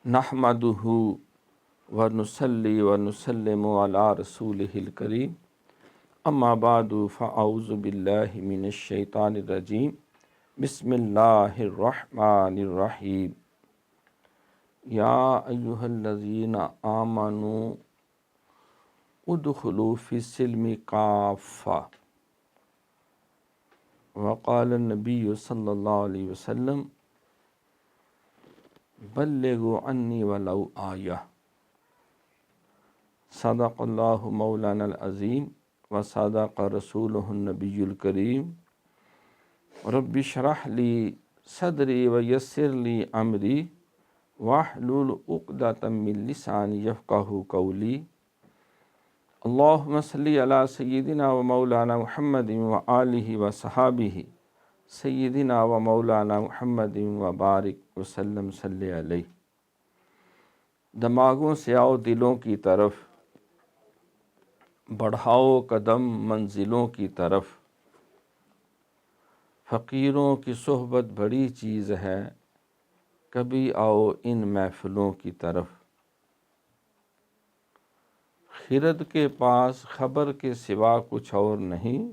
نحمدہ ونصلی ونسلم علی رسولہ الکریم اما بعد فاعوذ باللہ من الشیطان الرجیم بسم اللہ الرحمن الرحیم یا ایہا الذین آمنوا ادخلوا فی السلم کافہ وقال النبی صلی اللہ علیہ وسلم بلغوا عنی ولو آیہ صدق اللہ مولانا العظیم و صدق رسولہ النبی الکریم رب اشرح لی صدری ویسر لی امری واحلل عقدۃ من لسانی یفقہوا قولی اللہم صلی علی سیدنا و مولانا محمد و آلہ و صحابہ سیدنا و مولانا محمد و بارک وسلم صلی علیہ۔ دماغوں سے آؤ دلوں کی طرف، بڑھاؤ قدم منزلوں کی طرف، فقیروں کی صحبت بڑی چیز ہے، کبھی آؤ ان محفلوں کی طرف۔ خرد کے پاس خبر کے سوا کچھ اور نہیں،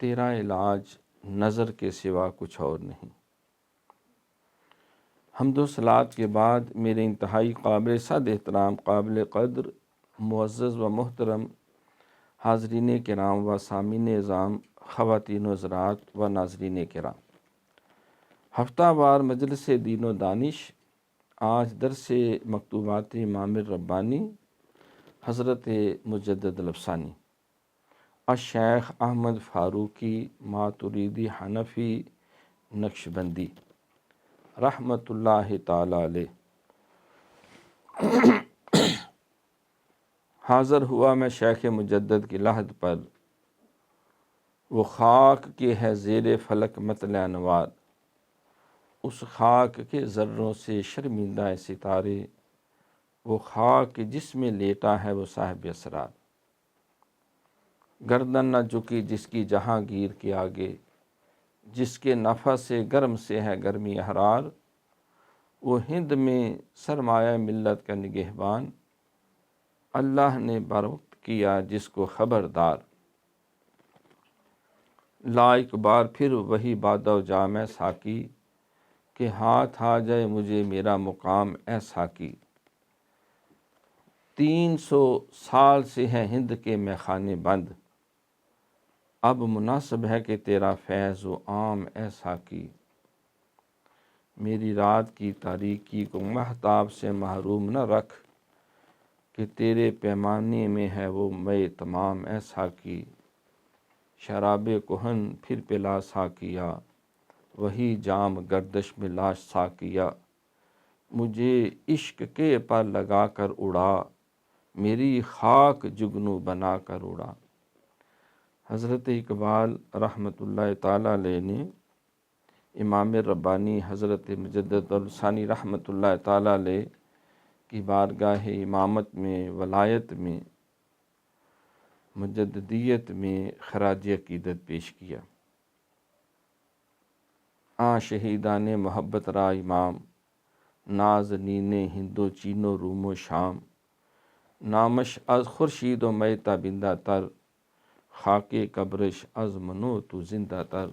تیرا علاج نظر کے سوا کچھ اور نہیں۔ حمد و صلوات کے بعد میرے انتہائی قابل صد احترام، قابل قدر، معزز و محترم حاضرین کرام و سامعین اعظام، خواتین و حضرات و ناظرین کرام، ہفتہ وار مجلس دین و دانش، آج درس مکتوبات امام ربانی حضرت مجدد الافسانی الشیخ احمد فاروقی ماتریدی حنفی نقشبندی رحمۃ اللہ تعالی علیہ۔ حاضر ہوا میں شیخ مجدد کی لحد پر، وہ خاک کے ہے زیر فلک مطلع انوار، اس خاک کے ذروں سے شرمندہ ستارے، وہ خاک جس میں لیٹا ہے وہ صاحب اسرار۔ گردن نہ جھکی جس کی جہانگیر کے آگے، جس کے نفس گرم سے ہے گرمی احرار، وہ ہند میں سرمایہ ملت کا نگہبان، اللہ نے بروقت کیا جس کو خبردار۔ لا ایک بار پھر وہی بادہ و جام ہے ساقی، کہ ہاتھ آ جائے مجھے میرا مقام اے ساقی۔ 300 سال سے ہیں ہند کے میخانے بند، اب مناسب ہے کہ تیرا فیض و عام اے ساقی۔ میری رات کی تاریکی کو مہتاب سے محروم نہ رکھ، کہ تیرے پیمانے میں ہے وہ مے تمام اے ساقی۔ شراب کہن پھر پلا ساقیا، وہی جام گردش میں لاش ساقیا۔ مجھے عشق کے پر لگا کر اڑا، میری خاک جگنو بنا کر اڑا۔ حضرت اقبال رحمۃ اللہ تعالی علیہ نے امام ربانی حضرت مجدد الثانی رحمۃ اللہ تعالی علیہ کی بارگاہ امامت میں، ولایت میں، مجددیت میں خراج عقیدت پیش کیا۔ شہیدان محبت را امام، نازنین ہند و چین و روم و شام، نامش از خورشید و مے تابندہ تر، خاک قبرش از منو تو زندہ تر۔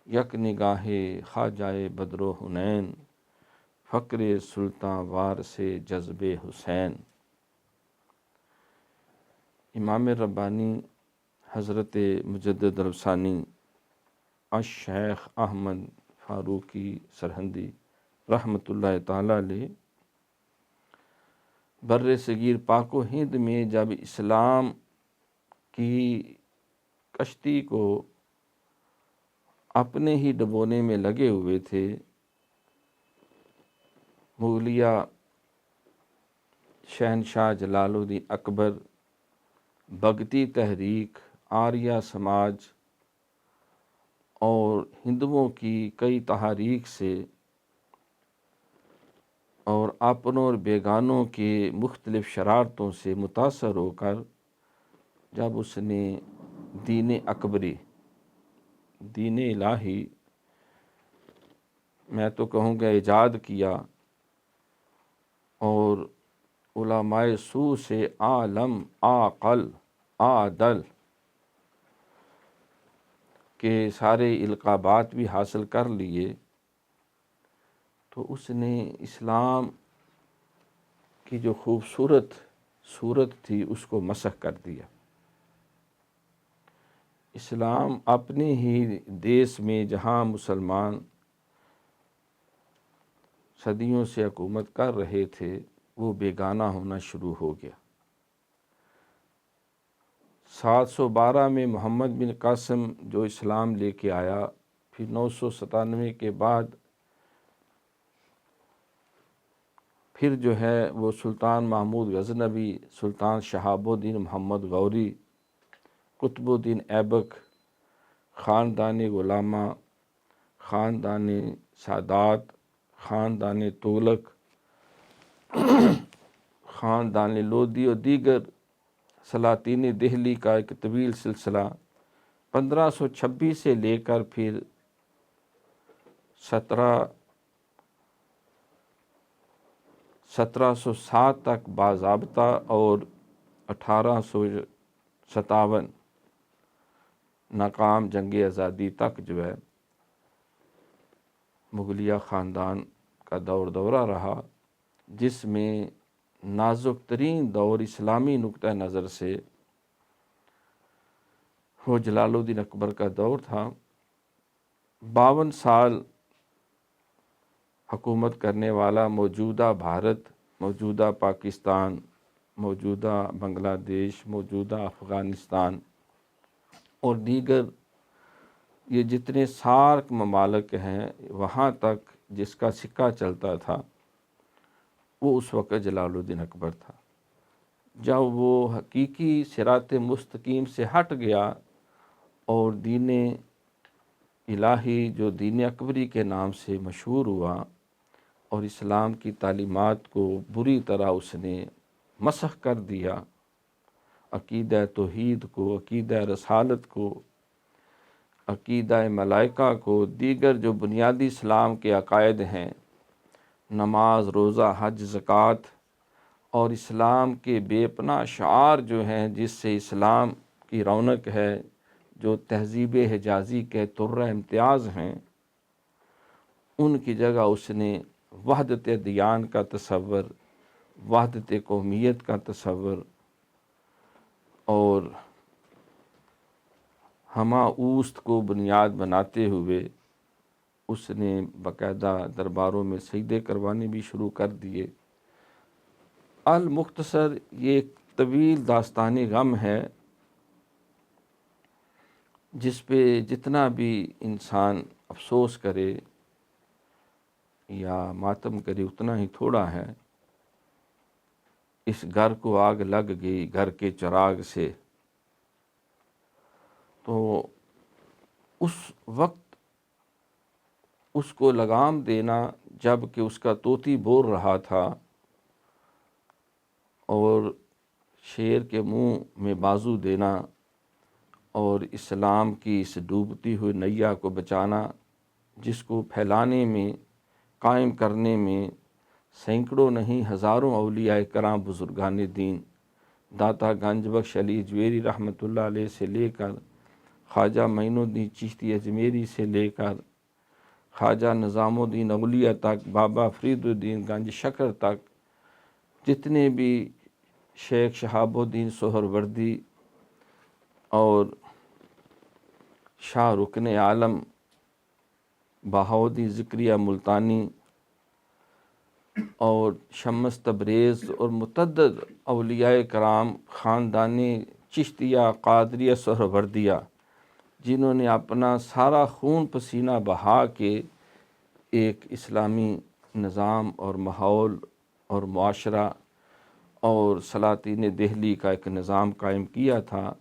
یک نگاہ خواجہ بدر و حنین، فقر سلطان وار سے جذب حسین۔ امام ربانی حضرت مجدد الافسانی الشیخ احمد فاروقی سرہندی رحمۃ اللہ تعالی علیہ بر صغیر پاک و ہند میں جب اسلام کی کشتی کو اپنے ہی ڈبونے میں لگے ہوئے تھے، مغلیہ شہنشاہ جلال الدین اکبر، بگٹی تحریک، آریہ سماج اور ہندوؤں کی کئی تحاریک سے اور اپنوں اور بیگانوں کے مختلف شرارتوں سے متاثر ہو کر جب اس نے دین اکبری، دین الہی میں تو کہوں گا ایجاد کیا، اور علماء سو سے عالم عاقل عادل کے سارے القابات بھی حاصل کر لیے، تو اس نے اسلام کی جو خوبصورت صورت تھی اس کو مسخ کر دیا۔ اسلام اپنے ہی دیس میں جہاں مسلمان صدیوں سے حکومت کر رہے تھے وہ بیگانہ ہونا شروع ہو گیا۔ 712 میں محمد بن قاسم جو اسلام لے کے آیا، پھر 997 کے بعد پھر جو ہے وہ سلطان محمود غزنوی، سلطان شہاب الدین محمد غوری، قطب الدین ایبک، خاندان غلامہ، خاندان سادات، خاندان تغلق، خاندان لودھی اور دیگر سلاطین دہلی کا ایک طویل سلسلہ 1526 سے لے کر پھر 1707 تک باضابطہ اور 1857 ناکام جنگ آزادی تک جو ہے مغلیہ خاندان کا دورہ رہا، جس میں نازک ترین دور اسلامی نقطہ نظر سے وہ جلال الدین اکبر کا دور تھا۔ 52 سال حکومت کرنے والا موجودہ بھارت، موجودہ پاکستان، موجودہ بنگلہ دیش، موجودہ افغانستان اور دیگر یہ جتنے سارک ممالک ہیں، وہاں تک جس کا سکہ چلتا تھا وہ اس وقت جلال الدین اکبر تھا۔ جب وہ حقیقی صراط مستقیم سے ہٹ گیا اور دین الہی جو دین اکبری کے نام سے مشہور ہوا اور اسلام کی تعلیمات کو بری طرح اس نے مسخ کر دیا، عقیدہ توحید کو، عقیدہ رسالت کو، عقیدہ ملائکہ کو، دیگر جو بنیادی اسلام کے عقائد ہیں، نماز، روزہ، حج، زکوٰۃ اور اسلام کے بے پناہ شعار جو ہیں جس سے اسلام کی رونق ہے، جو تہذیب حجازی کے طرہ امتیاز ہیں، ان کی جگہ اس نے وحدت دیان کا تصور، وحدت قومیت کا تصور اور ہمہ اوست کو بنیاد بناتے ہوئے اس نے باقاعدہ درباروں میں سجدے کروانے بھی شروع کر دیے۔ المختصر یہ ایک طویل داستان غم ہے جس پہ جتنا بھی انسان افسوس کرے یا ماتم کرے اتنا ہی تھوڑا ہے۔ اس گھر کو آگ لگ گئی گھر کے چراغ سے، تو اس وقت اس کو لگام دینا جب کہ اس کا طوطی بول رہا تھا اور شیر کے منہ میں بازو دینا اور اسلام کی اس ڈوبتی ہوئی نیا کو بچانا، جس کو پھیلانے میں، قائم کرنے میں سینکڑوں نہیں ہزاروں اولیاء کرام بزرگان دین، داتا گنج بخش علی اجمیری رحمۃ اللہ علیہ سے لے کر خواجہ معین الدین چشتی اجمیری سے لے کر خواجہ نظام الدین اولیاء تک، بابا فرید الدین گنج شکر تک، جتنے بھی شیخ شہاب الدین سہروردی اور شاہ رکن عالم بہاؤالدین ذکریہ ملتانی اور شمس تبریز اور متعدد اولیاء کرام خاندان چشتیہ، قادریہ، سہروردیہ، جنہوں نے اپنا سارا خون پسینہ بہا کے ایک اسلامی نظام اور ماحول اور معاشرہ اور سلاطین دہلی کا ایک نظام قائم کیا تھا،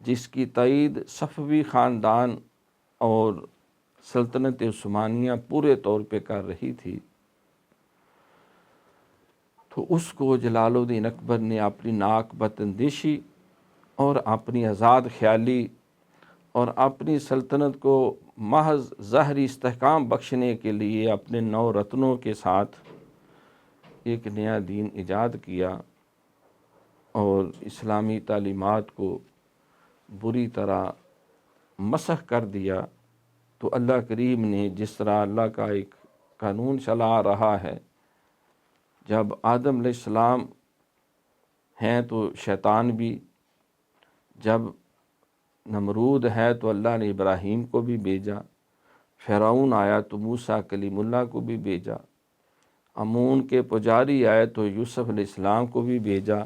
جس کی تائید صفوی خاندان اور سلطنت عثمانیہ پورے طور پہ کر رہی تھی۔ تو اس کو جلال الدین اکبر نے اپنی ناک بت اندیشی اور اپنی آزاد خیالی اور اپنی سلطنت کو محض ظاہری استحکام بخشنے کے لیے اپنے 9 رتنوں کے ساتھ ایک نیا دین ایجاد کیا اور اسلامی تعلیمات کو بری طرح مسخ کر دیا، تو اللہ کریم نے جس طرح اللہ کا ایک قانون چلا رہا ہے، جب آدم علیہ السلام ہیں تو شیطان بھی، جب نمرود ہے تو اللہ نے ابراہیم کو بھی بھیجا، فرعون آیا تو موسیٰ کلیم اللہ کو بھی بھیجا، امون کے پجاری آئے تو یوسف علیہ السلام کو بھی بھیجا،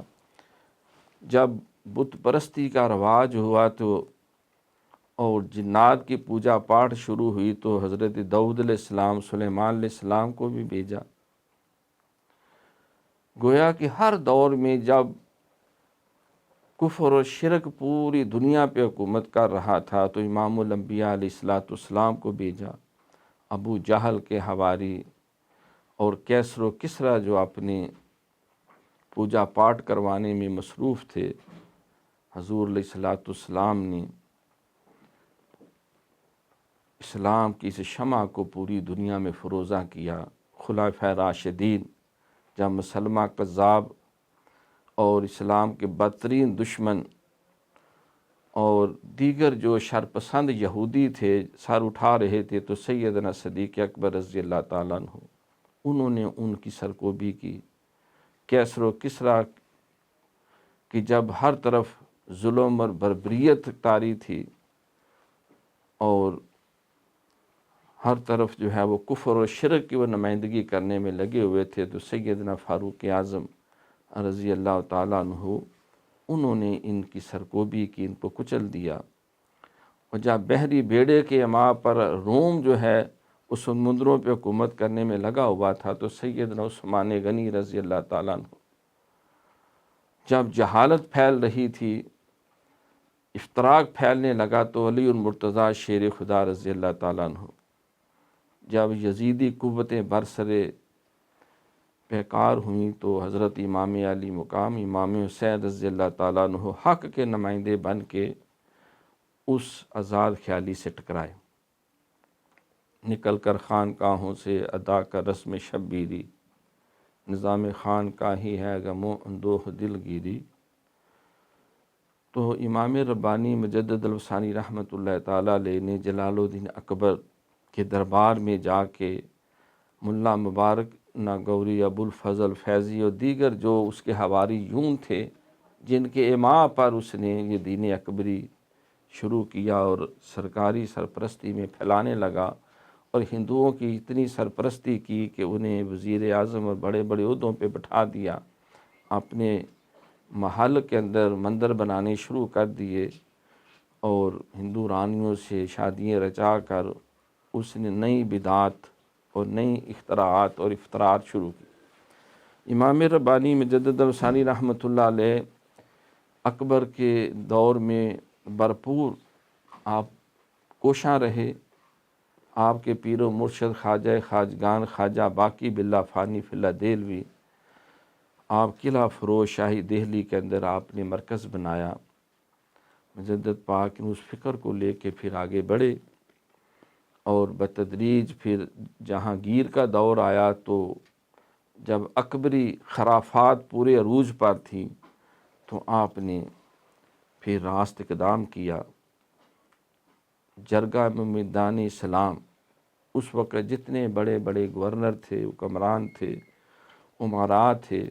جب بت پرستی کا رواج ہوا تو اور جنات کی پوجا پاٹ شروع ہوئی تو حضرت داؤد علیہ السلام، سلیمان علیہ السلام کو بھی بھیجا۔ گویا کہ ہر دور میں جب کفر و شرک پوری دنیا پہ حکومت کر رہا تھا تو امام الانبیاء علیہ السلام کو بھیجا۔ ابو جہل کے حواری اور کیسر و کسریٰ جو اپنے پوجا پاٹ کروانے میں مصروف تھے، حضور علیہ السلام نے اسلام کی اس شمع کو پوری دنیا میں فروزاں کیا۔ خلفائے راشدین جب مسلمہ کذاب اور اسلام کے بدترین دشمن اور دیگر جو شرپسند یہودی تھے سر اٹھا رہے تھے، تو سیدنا صدیق اکبر رضی اللہ تعالیٰ عنہ انہوں نے ان کی سرکوبی کی۔ کیسر و کسریٰ کی جب ہر طرف ظلم اور بربریت طاری تھی اور ہر طرف جو ہے وہ کفر و شرک کی وہ نمائندگی کرنے میں لگے ہوئے تھے، تو سیدنا فاروق اعظم رضی اللہ تعالیٰ عنہ انہوں نے ان کی سرکوبی کی، ان کو کچل دیا۔ اور جب بحری بیڑے کے ماں پر روم جو ہے اس سمندروں پہ حکومت کرنے میں لگا ہوا تھا، تو سیدنا عثمان غنی رضی اللہ تعالیٰ عنہ جب جہالت پھیل رہی تھی، افتراق پھیلنے لگا، تو علی المرتضیٰ شیر خدا رضی اللہ تعالیٰ عنہ جب یزیدی قوتیں برسرے پیکار ہوئیں تو حضرت امام علی مقام امام حسین رضی اللہ تعالیٰ عنہ حق کے نمائندے بن کے اس آزاد خیالی سے ٹکرائے، نکل کر خانقاہوں سے ادا کر رسم شبیری، نظام خان کا ہی ہے غم و اندوہ دل گیری۔ تو امام ربانی مجدد الوثانی رحمۃ اللہ تعالیٰ علیہ نے جلال الدین اکبر کے دربار میں جا کے ملا مبارک ناگوری، ابو الفضل فیضی اور دیگر جو اس کے حواری یون تھے، جن کے ایما پر اس نے یہ دین اکبری شروع کیا اور سرکاری سرپرستی میں پھیلانے لگا، اور ہندوؤں کی اتنی سرپرستی کی کہ انہیں وزیر اعظم اور بڑے بڑے عہدوں پہ بٹھا دیا، اپنے محل کے اندر مندر بنانے شروع کر دیے، اور ہندو رانیوں سے شادیاں رچا کر اس نے نئی بدعات اور نئی اختراعات اور افطارات شروع کی۔ امام ربانی مجدد الوثانی رحمۃ اللہ علیہ اکبر کے دور میں بھرپور آپ کوشاں رہے۔ آپ کے پیر و مرشد خواجہ خواجگان خواجہ باقی باللہ فانی فی اللہ دہلوی، آپ قلعہ فروز شاہی دہلی کے اندر آپ نے مرکز بنایا۔ مجدد پاک نے اس فکر کو لے کے پھر آگے بڑھے، اور بتدریج پھر جہانگیر کا دور آیا تو جب اکبری خرافات پورے عروج پر تھیں تو آپ نے پھر راست اقدام کیا۔ جرگہ میں میدان اسلام اس وقت جتنے بڑے بڑے گورنر تھے، حکمران تھے، امراء تھے،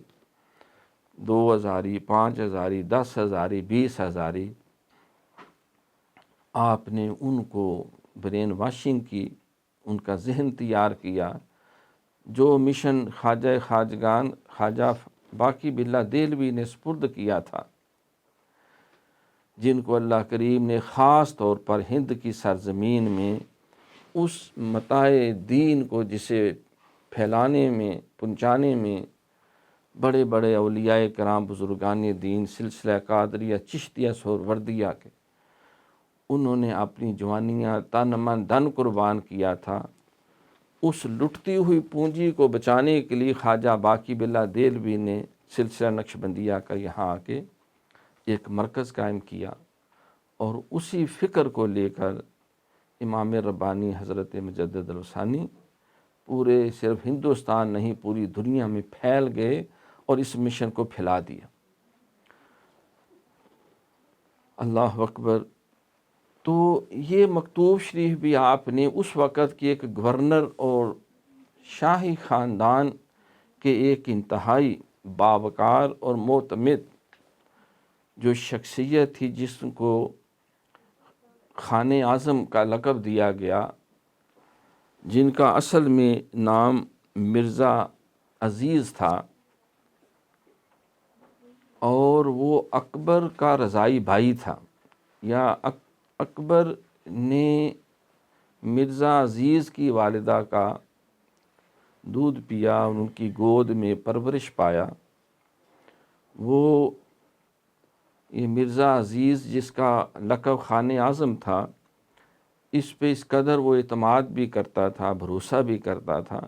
2000، 5000، 10,000، 20,000، آپ نے ان کو برین واشنگ کی، ان کا ذہن تیار کیا۔ جو مشن خواجہ خواجگان خواجہ باقی باللہ دہلوی نے سپرد کیا تھا، جن کو اللہ کریم نے خاص طور پر ہند کی سرزمین میں اس متاع دین کو جسے پھیلانے میں پہنچانے میں بڑے بڑے اولیاء کرام بزرگان دین سلسلہ قادریہ چشتیہ سہروردیہ کے انہوں نے اپنی جوانیاں تن من دھن قربان کیا تھا۔ اس لٹتی ہوئی پونجی کو بچانے کے لیے خواجہ باقی باللہ دہلوی نے سلسلہ نقشبندیہ کا یہاں آ کے ایک مرکز قائم کیا، اور اسی فکر کو لے کر امام ربانی حضرت مجدد الثانی پورے صرف ہندوستان نہیں پوری دنیا میں پھیل گئے اور اس مشن کو پھیلا دیا۔ اللہ اکبر۔ تو یہ مکتوب شریف بھی آپ نے اس وقت کی ایک گورنر اور شاہی خاندان کے ایک انتہائی باوقار اور معتمد جو شخصیت تھی، جس کو خان اعظم کا لقب دیا گیا، جن کا اصل میں نام مرزا عزیز تھا، اور وہ اکبر کا رضائی بھائی تھا، یا اکبر نے مرزا عزیز کی والدہ کا دودھ پیا، ان کی گود میں پرورش پایا۔ وہ یہ مرزا عزیز جس کا لقب خان اعظم تھا، اس پہ اس قدر وہ اعتماد بھی کرتا تھا، بھروسہ بھی کرتا تھا۔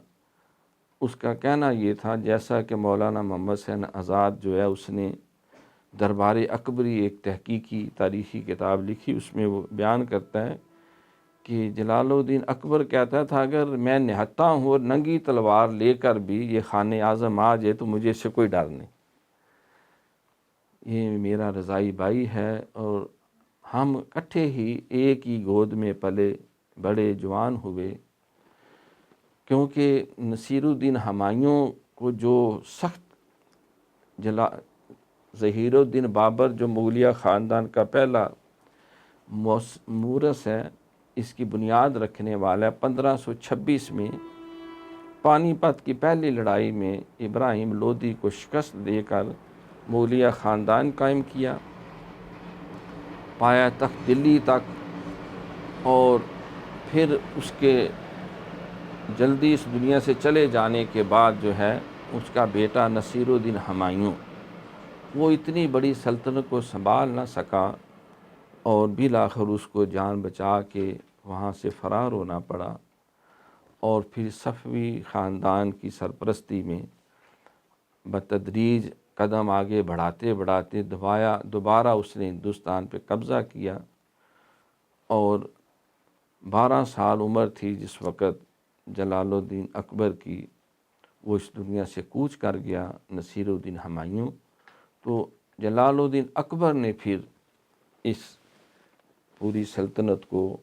اس کا کہنا یہ تھا، جیسا کہ مولانا محمد حسین آزاد جو ہے اس نے دربار اکبری ایک تحقیقی تاریخی کتاب لکھی، اس میں وہ بیان کرتا ہے کہ جلال الدین اکبر کہتا تھا، اگر میں نہتا ہوں اور ننگی تلوار لے کر بھی یہ خان اعظم آ جائے تو مجھے اس سے کوئی ڈر نہیں، یہ میرا رضائی بھائی ہے، اور ہم اکٹھے ہی ایک ہی گود میں پلے بڑے جوان ہوئے۔ کیونکہ نصیر الدین ہمایوں کو جو سخت ظہیر الدین بابر جو مغلیہ خاندان کا پہلا مورث ہے، اس کی بنیاد رکھنے والا ہے، 1526 میں پانی پت کی پہلی لڑائی میں ابراہیم لودھی کو شکست دے کر مغلیہ خاندان قائم کیا، پایا تخت دلی تک، اور پھر اس کے جلدی اس دنیا سے چلے جانے کے بعد جو ہے اس کا بیٹا نصیر الدین ہمایوں، وہ اتنی بڑی سلطنت کو سنبھال نہ سکا، اور بالآخر اس کو جان بچا کے وہاں سے فرار ہونا پڑا، اور پھر صفوی خاندان کی سرپرستی میں بتدریج قدم آگے بڑھاتے بڑھاتے دوبارہ اس نے ہندوستان پہ قبضہ کیا، اور 12 سال عمر تھی جس وقت جلال الدین اکبر کی، وہ اس دنیا سے کوچ کر گیا نصیر الدین ہمایوں۔ تو جلال الدین اکبر نے پھر اس پوری سلطنت کو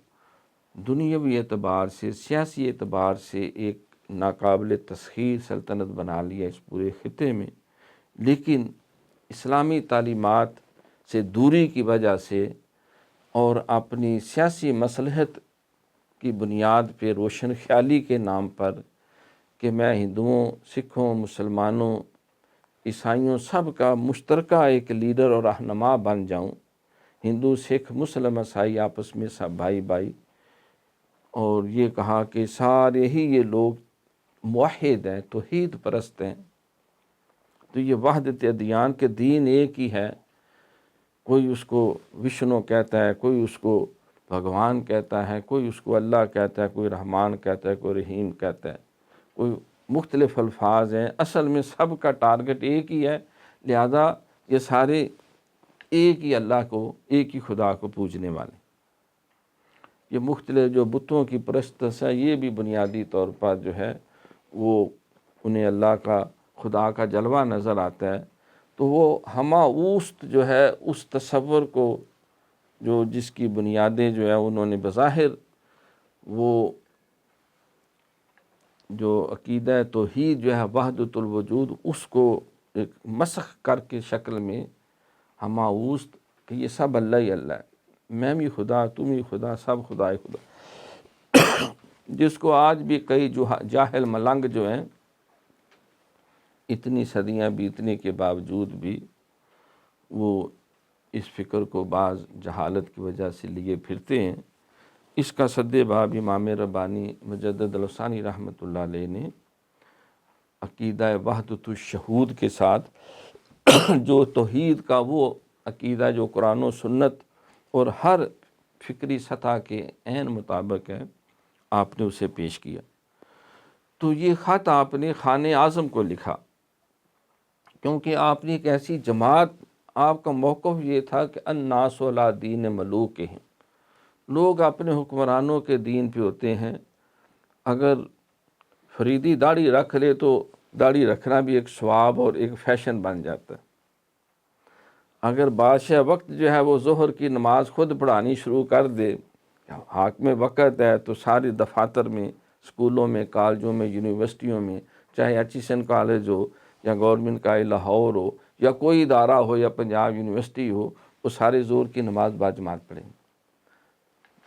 دنیاوی اعتبار سے، سیاسی اعتبار سے ایک ناقابل تسخیر سلطنت بنا لیا اس پورے خطے میں، لیکن اسلامی تعلیمات سے دوری کی وجہ سے اور اپنی سیاسی مصلحت کی بنیاد پہ روشن خیالی کے نام پر کہ میں ہندوؤں، سکھوں، مسلمانوں، عیسائیوں سب کا مشترکہ ایک لیڈر اور رہنما بن جاؤں، ہندو، سکھ، مسلم، عیسائی آپس میں سب بھائی بھائی، اور یہ کہا کہ سارے ہی یہ لوگ موحد ہیں، توحید پرست ہیں، تو یہ وحدت ادیان کے دین ایک ہی ہے، کوئی اس کو وشنو کہتا ہے، کوئی اس کو بھگوان کہتا ہے، کوئی اس کو اللہ کہتا ہے، کوئی رحمان کہتا ہے، کوئی رحیم کہتا ہے، کوئی مختلف الفاظ ہیں، اصل میں سب کا ٹارگٹ ایک ہی ہے، لہذا یہ سارے ایک ہی اللہ کو، ایک ہی خدا کو پوجنے والے۔ یہ مختلف جو بتوں کی پرستش ہے، یہ بھی بنیادی طور پر جو ہے وہ انہیں اللہ کا، خدا کا جلوہ نظر آتا ہے، تو وہ ہمہ اوست جو ہے اس تصور کو، جو جس کی بنیادیں جو ہے انہوں نے بظاہر وہ جو عقیدہ توحید جو ہے وحدت الوجود، اس کو ایک مسخ کر کے شکل میں ہمہ اوست کہ یہ سب اللہ ہی اللہ ہے، میں بھی خدا، تم ہی خدا، سب خدا ہی خدا، جس کو آج بھی کئی جو جاہل ملنگ جو ہیں، اتنی صدیاں بیتنے کے باوجود بھی وہ اس فکر کو بعض جہالت کی وجہ سے لیے پھرتے ہیں۔ اس کا سد باب امام ربانی مجدد الثانی رحمۃ اللہ علیہ نے عقیدہ وحدت الشہود کے ساتھ جو توحید کا وہ عقیدہ جو قرآن و سنت اور ہر فکری سطح کے عین مطابق ہے، آپ نے اسے پیش کیا۔ تو یہ خط آپ نے خان اعظم کو لکھا، کیونکہ آپ نے ایک ایسی جماعت، آپ کا موقف یہ تھا کہ الناس علی دین ملوکہم، لوگ اپنے حکمرانوں کے دین پہ ہوتے ہیں. اگر فریدی داڑھی رکھ لے تو داڑھی رکھنا بھی ایک ثواب اور ایک فیشن بن جاتا ہے. اگر بادشاہ وقت جو ہے وہ ظہر کی نماز خود پڑھانی شروع کر دے، حاکم وقت ہے، تو سارے دفاتر میں، اسکولوں میں، کالجوں میں، یونیورسٹیوں میں، چاہے ایچیسن کالج ہو یا گورنمنٹ کا لاہور ہو یا کوئی ادارہ ہو یا پنجاب یونیورسٹی ہو، وہ سارے ظہر کی نماز باجماعت پڑھیں گے.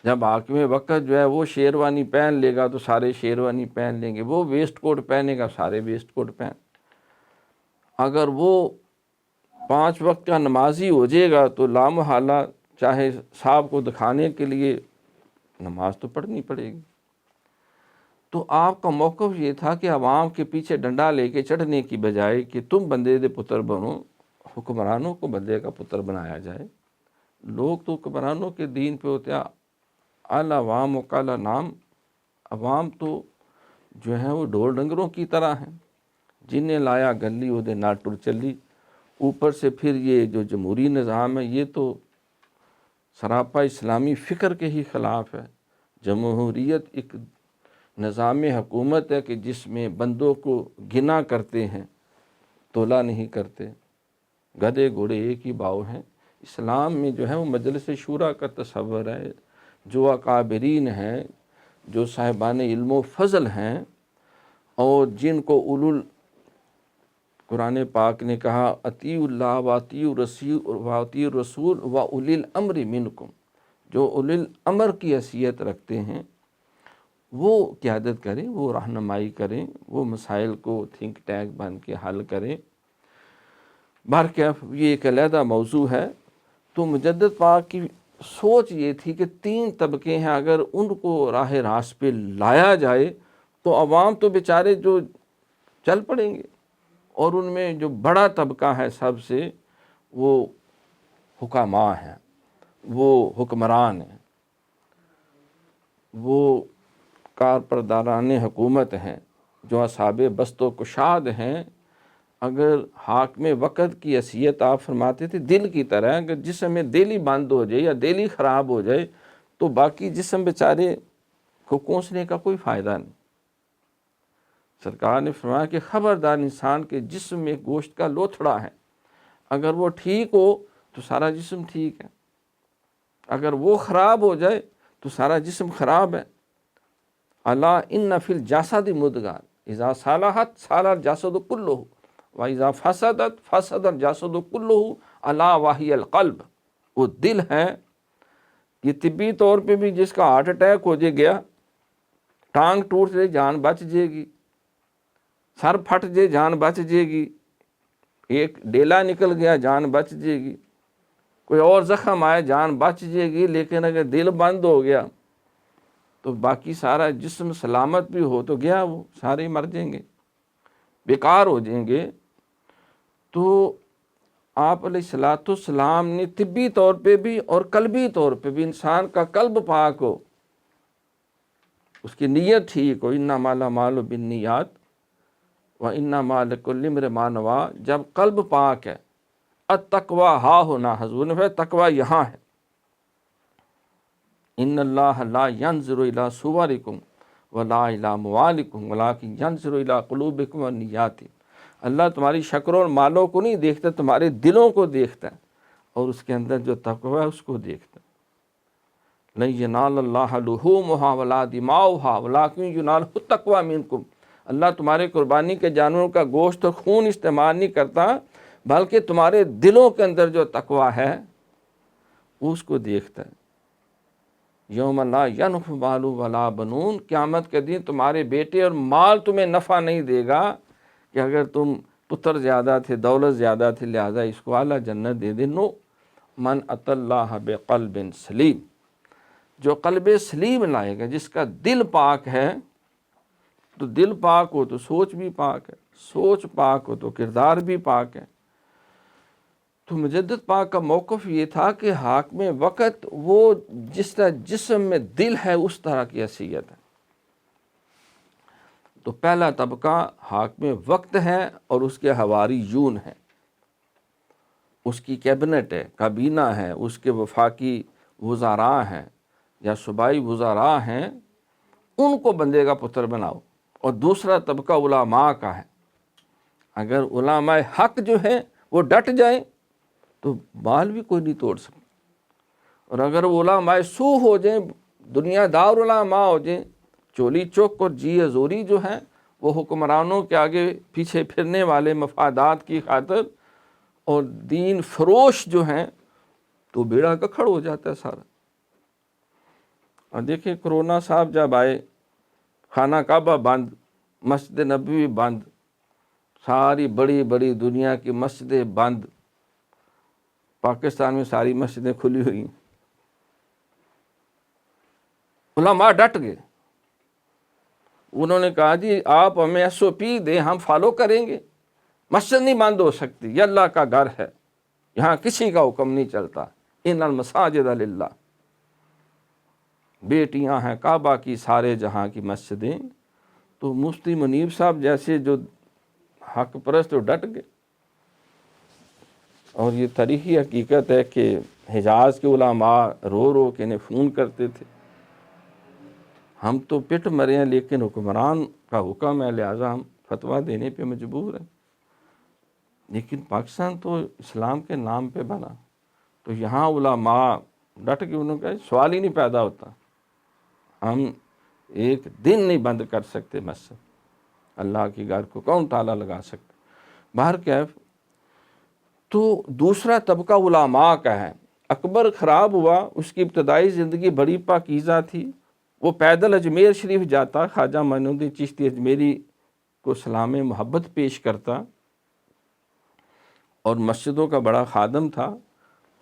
جب حاکم وقت جو ہے وہ شیروانی پہن لے گا تو سارے شیروانی پہن لیں گے، وہ ویسٹ کوٹ پہنے گا سارے ویسٹ کوٹ پہن. اگر وہ 5 وقت کا نمازی ہو جائے گا تو لامحالہ چاہے صاحب کو دکھانے کے لیے نماز تو پڑھنی پڑے گی. تو آپ کا موقف یہ تھا کہ عوام کے پیچھے ڈنڈا لے کے چڑھنے کی بجائے کہ تم بندے دے پتر بنو، حکمرانوں کو بندے کا پتر بنایا جائے. لوگ تو حکمرانوں کے دین پہ ہوتے ہیں. العوام و کالا نام، عوام تو جو ہے وہ ڈھول ڈنگروں کی طرح ہیں، جنہیں لایا گلی وہ دے نال ٹر چلی. اوپر سے پھر یہ جو جمہوری نظام ہے یہ تو سراپا اسلامی فکر کے ہی خلاف ہے. جمہوریت ایک نظام حکومت ہے کہ جس میں بندوں کو گنا کرتے ہیں، تولا نہیں کرتے. گدھے گھوڑے ایک ہی باؤ ہیں. اسلام میں جو ہے وہ مجلس شورا کا تصور ہے. جو اکابرین ہیں، جو صاحبان علم و فضل ہیں، اور جن کو قرآن پاک نے کہا اطیعوا اللہ و اطیعوا الرسول و اولی الامر منکم، جو اولی الامر کی حیثیت رکھتے ہیں وہ قیادت کریں، وہ رہنمائی کریں، وہ مسائل کو تھنک ٹینک بن کے حل کریں. بہرکیف یہ ایک علیحدہ موضوع ہے. تو مجدد پاک کی سوچ یہ تھی کہ 3 طبقے ہیں، اگر ان کو راہ راست پہ لایا جائے تو عوام تو بیچارے جو چل پڑیں گے، اور ان میں جو بڑا طبقہ ہے سب سے وہ حکماء ہیں، وہ حکمران ہیں، وہ کارپرداران حکومت ہیں، جو اصحاب بست و کشاد ہیں. اگر حاکم وقت کی حیثیت آپ فرماتے تھے دل کی طرح، اگر جسم میں دل ہی بند ہو جائے یا دل ہی خراب ہو جائے تو باقی جسم بیچارے کو کوسنے کا کوئی فائدہ نہیں. سرکار نے فرمایا کہ خبردار انسان کے جسم میں گوشت کا لوتھڑا ہے، اگر وہ ٹھیک ہو تو سارا جسم ٹھیک ہے، اگر وہ خراب ہو جائے تو سارا جسم خراب ہے. الا ان فی الجسد مضغۃ اذا صلحت صلح الجسد کلہ واذا فسدت فسد الجسد کلہ الا وہی القلب. وہ دل ہے. یہ طبی طور پہ بھی جس کا ہارٹ اٹیک ہو جائے گیا، ٹانگ ٹوٹ جائے جان بچ جائے گی، سر پھٹ جائے جان بچ جائے گی، ایک ڈیلا نکل گیا جان بچ جائے گی، کوئی اور زخم آئے جان بچ جائے گی. لیکن اگر دل بند ہو گیا تو باقی سارا جسم سلامت بھی ہو تو گیا، وہ سارے مر جائیں گے، بیکار ہو جائیں گے. تو آپ علیہ السلام نے طبی طور پہ بھی اور قلبی طور پہ بھی انسان کا قلب پاک ہو، اس کی نیت ٹھیک ہو. انما الاعمال بالنیات وانما لکل امرئ ما نوی. جب قلب پاک ہے، التقوی ہا ہونا، حضور نے فرمایا تقوی یہاں ہے. ان اللہ لا ینظر الی صورکم ولا الی اموالکم ولکن ینظر الی قلوبکم ونیاتکم. اللہ تمہاری شکل اور مالوں کو نہیں دیکھتا، تمہارے دلوں کو دیکھتا ہے، اور اس کے اندر جو تقوی ہے اس کو دیکھتا ہے. لن ینال اللہ لحومھا ولا دماؤھا ولکن ینالہ التقوی منکم. اللہ تمہارے قربانی کے جانوروں کا گوشت اور خون استعمال نہیں کرتا، بلکہ تمہارے دلوں کے اندر جو تقوی ہے اس کو دیکھتا ہے. یوم لا ینفع مال ولا بنون. قیامت کے دن تمہارے بیٹے اور مال تمہیں نفع نہیں دے گا کہ اگر تم پتر زیادہ تھے، دولت زیادہ تھی لہذا اس کو اعلیٰ جنت دے دے. نو، من اتی اللہ بقلب سلیم. جو قلب سلیم لائے گا، جس کا دل پاک ہے، تو دل پاک ہو تو سوچ بھی پاک ہے، سوچ پاک ہو تو کردار بھی پاک ہے. تو مجدد پاک کا موقف یہ تھا کہ حاکم وقت وہ جس طرح جسم میں دل ہے اس طرح کی حیثیت ہے. تو پہلا طبقہ حاکم وقت ہے اور اس کے حواریون ہیں، اس کی کیبنٹ ہے، کابینہ ہے، اس کے وفاقی وزراء ہیں، یا صوبائی وزراء ہیں ان کو بندے کا پتر بناؤ، اور دوسرا طبقہ علماء کا ہے۔ اگر علماء حق جو ہیں وہ ڈٹ جائیں تو بال بھی کوئی نہیں توڑ سکتا، اور اگر علماء سو ہو جائیں، دنیا دار علماء ہو جائیں، چولی چوک اور جی ازوری جو ہیں وہ حکمرانوں کے آگے پیچھے پھرنے والے مفادات کی خاطر اور دین فروش جو ہیں، تو بیڑا ککھڑ ہو جاتا ہے سارا۔ اور دیکھیں کرونا صاحب جب آئے، خانہ کعبہ بند، مسجد نبوی بند، ساری بڑی بڑی دنیا کی مسجدیں بند، پاکستان میں ساری مسجدیں کھلی ہوئی، علماء ڈٹ گئے۔ انہوں نے کہا جی آپ ہمیں ایس او پی دیں، ہم فالو کریں گے، مسجد نہیں بند ہو سکتی، یہ اللہ کا گھر ہے، یہاں کسی کا حکم نہیں چلتا، ان المساجد للہ، بیٹیاں ہیں کعبہ کی، سارے جہاں کی مسجدیں۔ تو مفتی منیب صاحب جیسے جو حق پرست تو ڈٹ گئے۔ اور یہ تاریخی حقیقت ہے کہ حجاز کے علماء رو رو کے انہیں فون کرتے تھے، ہم تو پٹ مرے ہیں لیکن حکمران کا حکم ہے لہٰذا ہم فتویٰ دینے پہ مجبور ہیں۔ لیکن پاکستان تو اسلام کے نام پہ بنا، تو یہاں علماء ڈٹ کے، انہوں نے کہا سوال ہی نہیں پیدا ہوتا، ہم ایک دن نہیں بند کر سکتے مسجد، اللہ کی گھر کو کون تالا لگا سکتا۔ بہرکیف تو دوسرا طبقہ علماء کا ہے۔ اکبر خراب ہوا، اس کی ابتدائی زندگی بڑی پاکیزہ تھی، وہ پیدل اجمیر شریف جاتا، خواجہ معین الدین چشتی اجمیری کو سلام محبت پیش کرتا، اور مسجدوں کا بڑا خادم تھا،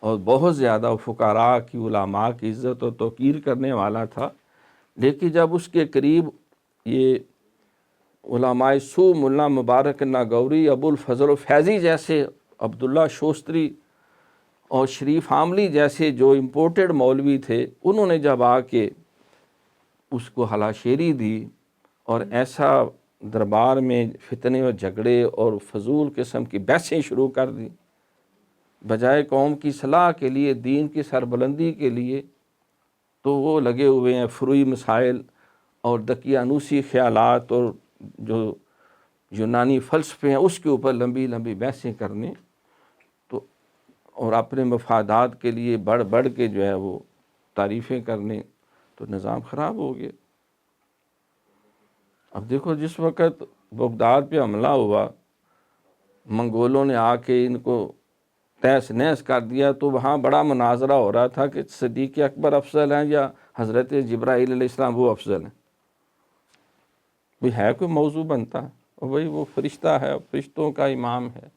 اور بہت زیادہ فقراء کی، علماء کی عزت و توقیر کرنے والا تھا۔ لیکن جب اس کے قریب یہ علماء سو، ملا مبارک ناگوری، ابو الفضل فیضی جیسے، عبداللہ شوستری اور شریف عاملی جیسے جو امپورٹڈ مولوی تھے، انہوں نے جب آ کے اس کو ہلاشیری دی اور ایسا دربار میں فتنے اور جھگڑے اور فضول قسم کی بحثیں شروع کر دی، بجائے قوم کی صلاح کے لیے، دین کی سربلندی کے لیے، تو وہ لگے ہوئے ہیں فروعی مسائل اور دقیانوسی خیالات اور جو یونانی فلسفے ہیں اس کے اوپر لمبی لمبی بحثیں کرنے، تو اور اپنے مفادات کے لیے بڑھ بڑھ کے جو ہے وہ تعریفیں کرنے، تو نظام خراب ہو گیا۔ اب دیکھو جس وقت بغداد پہ حملہ ہوا، منگولوں نے آ کے ان کو تہس نہس کر دیا، تو وہاں بڑا مناظرہ ہو رہا تھا کہ صدیق اکبر افضل ہیں یا حضرت جبرائیل علیہ السلام وہ افضل ہیں۔ بھی ہے کوئی موضوع بنتا، اور وہی وہ فرشتہ ہے، فرشتوں کا امام ہے،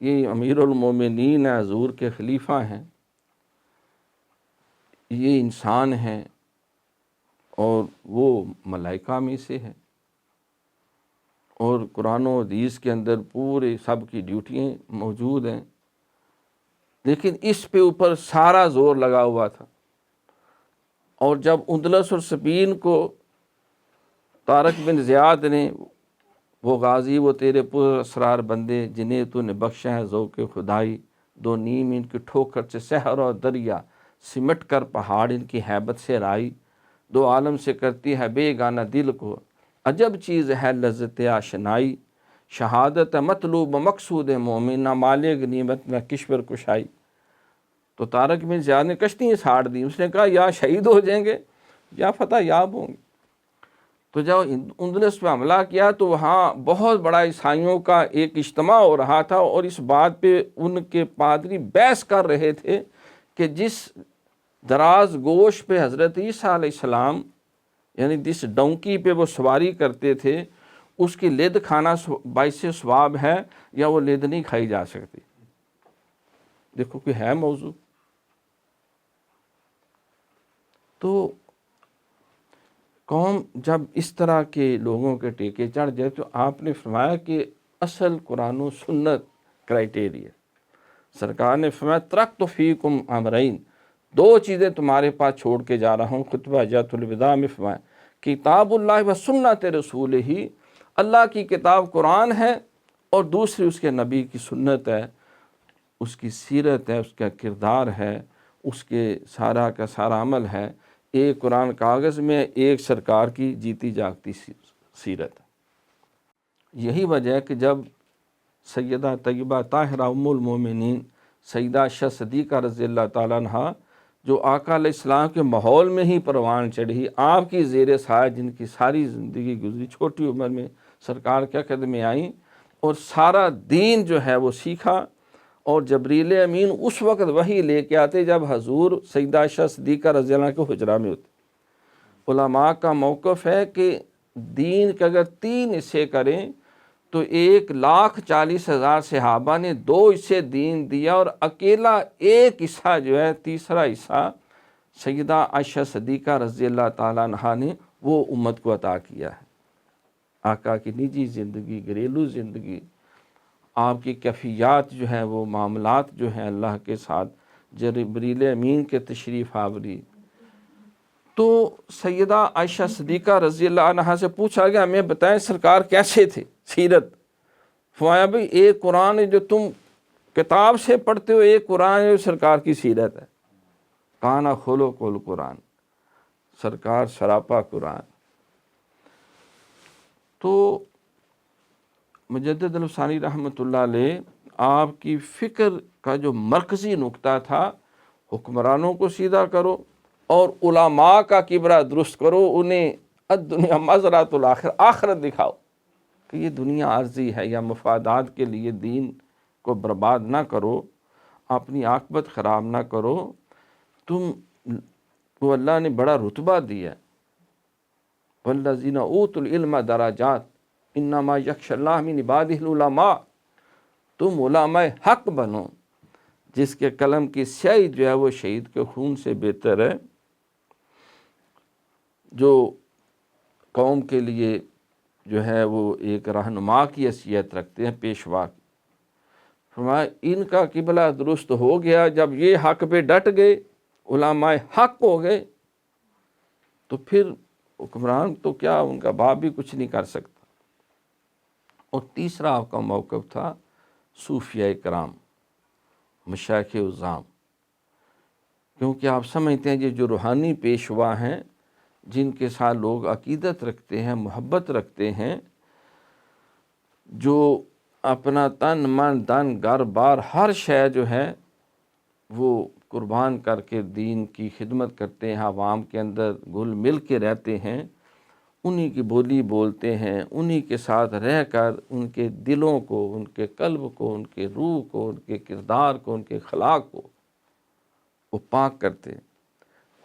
یہ امیر المومنین ہے، حضور کے خلیفہ ہیں، یہ انسان ہیں اور وہ ملائکہ میں سے ہے، اور قرآن و حدیث کے اندر پورے سب کی ڈیوٹیاں موجود ہیں، لیکن اس پہ اوپر سارا زور لگا ہوا تھا۔ اور جب اندلس اور سپین کو طارق بن زیاد نے، وہ غازی وہ تیرے پر اسرار بندے جنہیں تو نے بخشا ہے ذوق خدائی، دو نیم ان کی ٹھوکر سے سحر اور دریا، سمٹ کر پہاڑ ان کی ہیبت سے رائی، دو عالم سے کرتی ہے بے گانا دل کو، عجب چیز ہے لذت آشنائی، شہادت مطلوب مقصود مومن، نہ مال غنیمت نہ کشور کشائی۔ تو طارق بن زیاد نے کشتیاں ساڑ دی، اس نے کہا یا شہید ہو جائیں گے یا فتح یاب ہوں گے۔ تو جب اندلس پہ حملہ کیا تو وہاں بہت بڑا عیسائیوں کا ایک اجتماع ہو رہا تھا، اور اس بات پہ ان کے پادری بحث کر رہے تھے کہ جس دراز گوش پہ حضرت عیسیٰ علیہ السلام، یعنی جس ڈونکی پہ وہ سواری کرتے تھے، اس کی لد کھانا باعث ثواب ہے یا وہ لد نہیں کھائی جا سکتی۔ دیکھو کہ ہے موضوع۔ تو قوم جب اس طرح کے لوگوں کے ٹیکے چڑھ جائے، تو آپ نے فرمایا کہ اصل قرآن و سنت کرائٹیریا، سرکار نے فرمایا ترکت فیکم امرین، دو چیزیں تمہارے پاس چھوڑ کے جا رہا ہوں۔ خطبہ جات الوداع میں فرمایا کتاب اللہ و سنت رسول ہی، اللہ کی کتاب قرآن ہے، اور دوسری اس کے نبی کی سنت ہے، اس کی سیرت ہے، اس کا کردار ہے، اس کے سارا کا سارا عمل ہے، ایک قرآن کاغذ میں، ایک سرکار کی جیتی جاگتی سیرت۔ یہی وجہ ہے کہ جب سیدہ طیبہ طاہرہ ام المومنین سیدہ عائشہ صدیقہ رضی اللہ تعالیٰ عنہ، جو آقا علیہ السلام کے ماحول میں ہی پروان چڑھی، آپ کی زیر سایہ جن کی ساری زندگی گزری، چھوٹی عمر میں سرکار کے قدم میں آئیں اور سارا دین جو ہے وہ سیکھا۔ اور جبریل امین اس وقت وحی لے کے آتے جب حضور سیدہ عائشہ صدیقہ رضی اللہ عنہ کے حجرہ میں ہوتے۔ علماء کا موقف ہے کہ دین کے اگر 3 حصے کریں تو 1,40,000 صحابہ نے 2 حصے دین دیا، اور اکیلا ایک حصہ جو ہے، تیسرا حصہ سیدہ عائشہ صدیقہ رضی اللہ تعالیٰ عنہا نے وہ امت کو عطا کیا ہے۔ آقا کی نجی زندگی، گھریلو زندگی، آپ کی کیفیات جو ہیں، وہ معاملات جو ہیں اللہ کے ساتھ، جبریل امین کے تشریف آوری۔ تو سیدہ عائشہ صدیقہ رضی اللہ عنہا سے پوچھا گیا، ہمیں بتائیں سرکار کیسے تھے، سیرت۔ فرمایا بھئی ایک قرآن ہے جو تم کتاب سے پڑھتے ہو، ایک قرآن ہے جو سرکار کی سیرت ہے۔ کانا خلق القرآن، سرکار سراپا قرآن۔ تو مجدد الثانی رحمۃ اللہ علیہ، آپ کی فکر کا جو مرکزی نقطہ تھا، حکمرانوں کو سیدھا کرو اور علماء کا کبرہ درست کرو، انہیں الدنیا مزرعۃ الآخرہ، آخرت دکھاؤ کہ یہ دنیا عارضی ہے، یا مفادات کے لیے دین کو برباد نہ کرو، اپنی عاقبت خراب نہ کرو۔ تم کو اللہ نے بڑا رتبہ دیا، والذین اوتوا العلم درجات انما یخشی اللہ من عبادہ العلماء۔ تم علماء حق بنو، جس کے قلم کی سیاہی جو ہے وہ شہید کے خون سے بہتر ہے، جو قوم کے لیے جو ہے وہ ایک رہنما کی حیثیت رکھتے ہیں، پیشوا کی۔ فرمایا ان کا قبلہ درست ہو گیا جب یہ حق پہ ڈٹ گئے، علماء حق ہو گئے، تو پھر حکمران تو کیا، ان کا باپ بھی کچھ نہیں کر سکتا۔ اور تیسرا آپ کا موقف تھا صوفیاء کرام، مشائخ اعظام، کیونکہ آپ سمجھتے ہیں یہ جو روحانی پیشوا ہیں، جن کے ساتھ لوگ عقیدت رکھتے ہیں، محبت رکھتے ہیں، جو اپنا تن من دن گھر بار ہر شے جو ہے وہ قربان کر کے دین کی خدمت کرتے ہیں، عوام کے اندر گل مل کے رہتے ہیں، انہی کی بولی بولتے ہیں، انہی کے ساتھ رہ کر ان کے دلوں کو، ان کے قلب کو، ان کے روح کو، ان کے کردار کو، ان کے اخلاق کو وہ پاک کرتے ہیں۔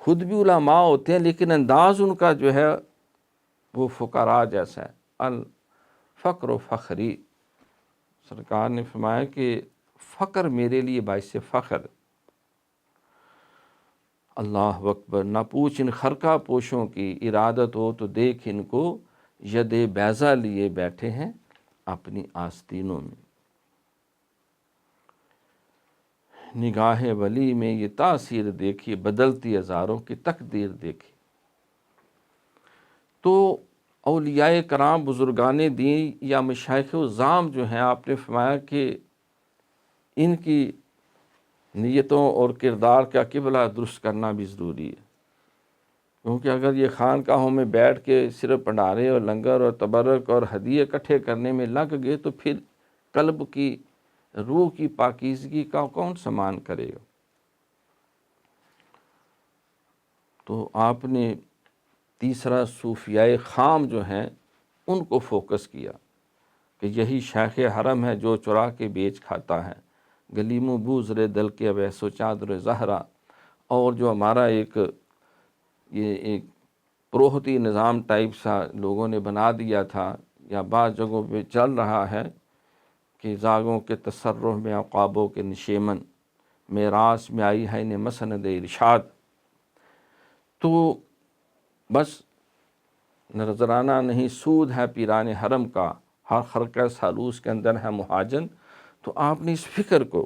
خود بھی علماء ہوتے ہیں لیکن انداز ان کا جو ہے وہ فقراء جیسا ہے، الفقر و فخری۔ سرکار نے فرمایا کہ فقر میرے لیے باعث فخر۔ اللہ اکبر، نہ پوچھ ان خرقہ پوشوں کی، ارادت ہو تو دیکھ ان کو، ید بیضا لیے بیٹھے ہیں اپنی آستینوں میں۔ نگاہ ولی میں یہ تاثیر دیکھی، بدلتی ہزاروں کی تقدیر دیکھی۔ تو اولیاء کرام، بزرگان دین یا مشائخ اعظام جو ہیں، آپ نے فرمایا کہ ان کی نیتوں اور کردار کا قبلہ درست کرنا بھی ضروری ہے، کیونکہ اگر یہ خانقاہوں میں بیٹھ کے صرف بھنڈارے اور لنگر اور تبرک اور ہدیے اکٹھے کرنے میں لگ گئے تو پھر قلب کی، روح کی پاکیزگی کا کون سامان کرے گا؟ تو آپ نے تیسرا صوفیاء خام جو ہیں ان کو فوکس کیا کہ یہی شیخ حرم ہے جو چرا کے بیچ کھاتا ہے، گلیم و بوزر دل کے اویس و چادر زہرا۔ اور جو ہمارا ایک پروہتی نظام ٹائپ سا لوگوں نے بنا دیا تھا، یا بعض جگہوں پہ چل رہا ہے کہ زاغوں کے تصرف میں عقابوں کے نشیمن، میراث میں آئی ہے انہیں مسند ارشاد۔ تو بس نذرانہ نہیں سود ہے پیران حرم کا، ہر خرقہ سالوس کے اندر ہے مہاجن۔ تو آپ نے اس فکر کو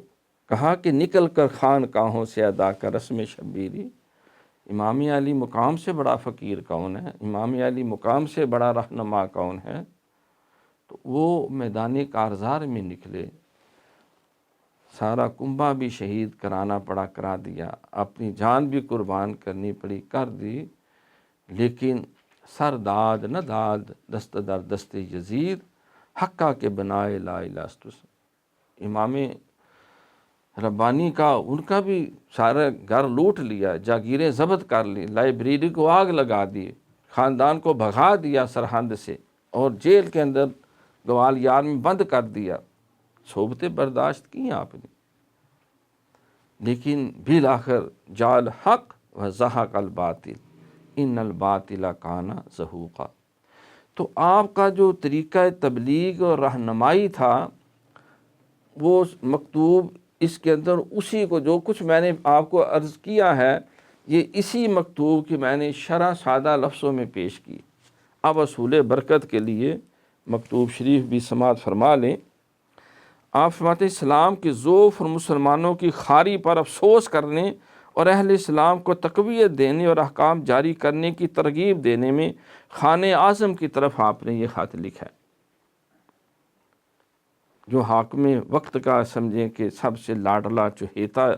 کہا کہ نکل کر خانقاہوں سے ادا کر رسم شبیری۔ امام علی مقام سے بڑا فقیر کون ہے؟ امام علی مقام سے بڑا رہنما کون ہے؟ تو وہ میدان کارزار میں نکلے، سارا کنبہ بھی شہید کرانا پڑا، کرا دیا، اپنی جان بھی قربان کرنی پڑی، کر دی، لیکن سر داد نہ داد دست در دست یزید، حقہ کے بنائے لا الہ الا اللہ۔ امام ربانی کا، ان کا بھی سارا گھر لوٹ لیا، جاگیریں ضبط کر لی، لائبریری کو آگ لگا دی، خاندان کو بھگا دیا سرحد سے، اور جیل کے اندر گوالیار میں بند کر دیا۔ صحبتیں برداشت کی آپ نے، لیکن بالآخر جال حق و زحق الباطل ان الباطل کان زہوقا۔ تو آپ کا جو طریقہ تبلیغ اور رہنمائی تھا وہ مکتوب اس کے اندر اسی کو، جو کچھ میں نے آپ کو عرض کیا ہے، یہ اسی مکتوب کی میں نے شرح سادہ لفظوں میں پیش کی۔ اب اصول برکت کے لیے مکتوب شریف بھی سماعت فرما لیں۔ آپ فرماتے ہیں اسلام کے ضعف اور مسلمانوں کی خاری پر افسوس کرنے اور اہل اسلام کو تقویت دینے اور احکام جاری کرنے کی ترغیب دینے میں خانِ اعظم کی طرف آپ نے یہ خط لکھا ہے، جو حاکم وقت کا سمجھیں کہ سب سے لاڈلا چہیتا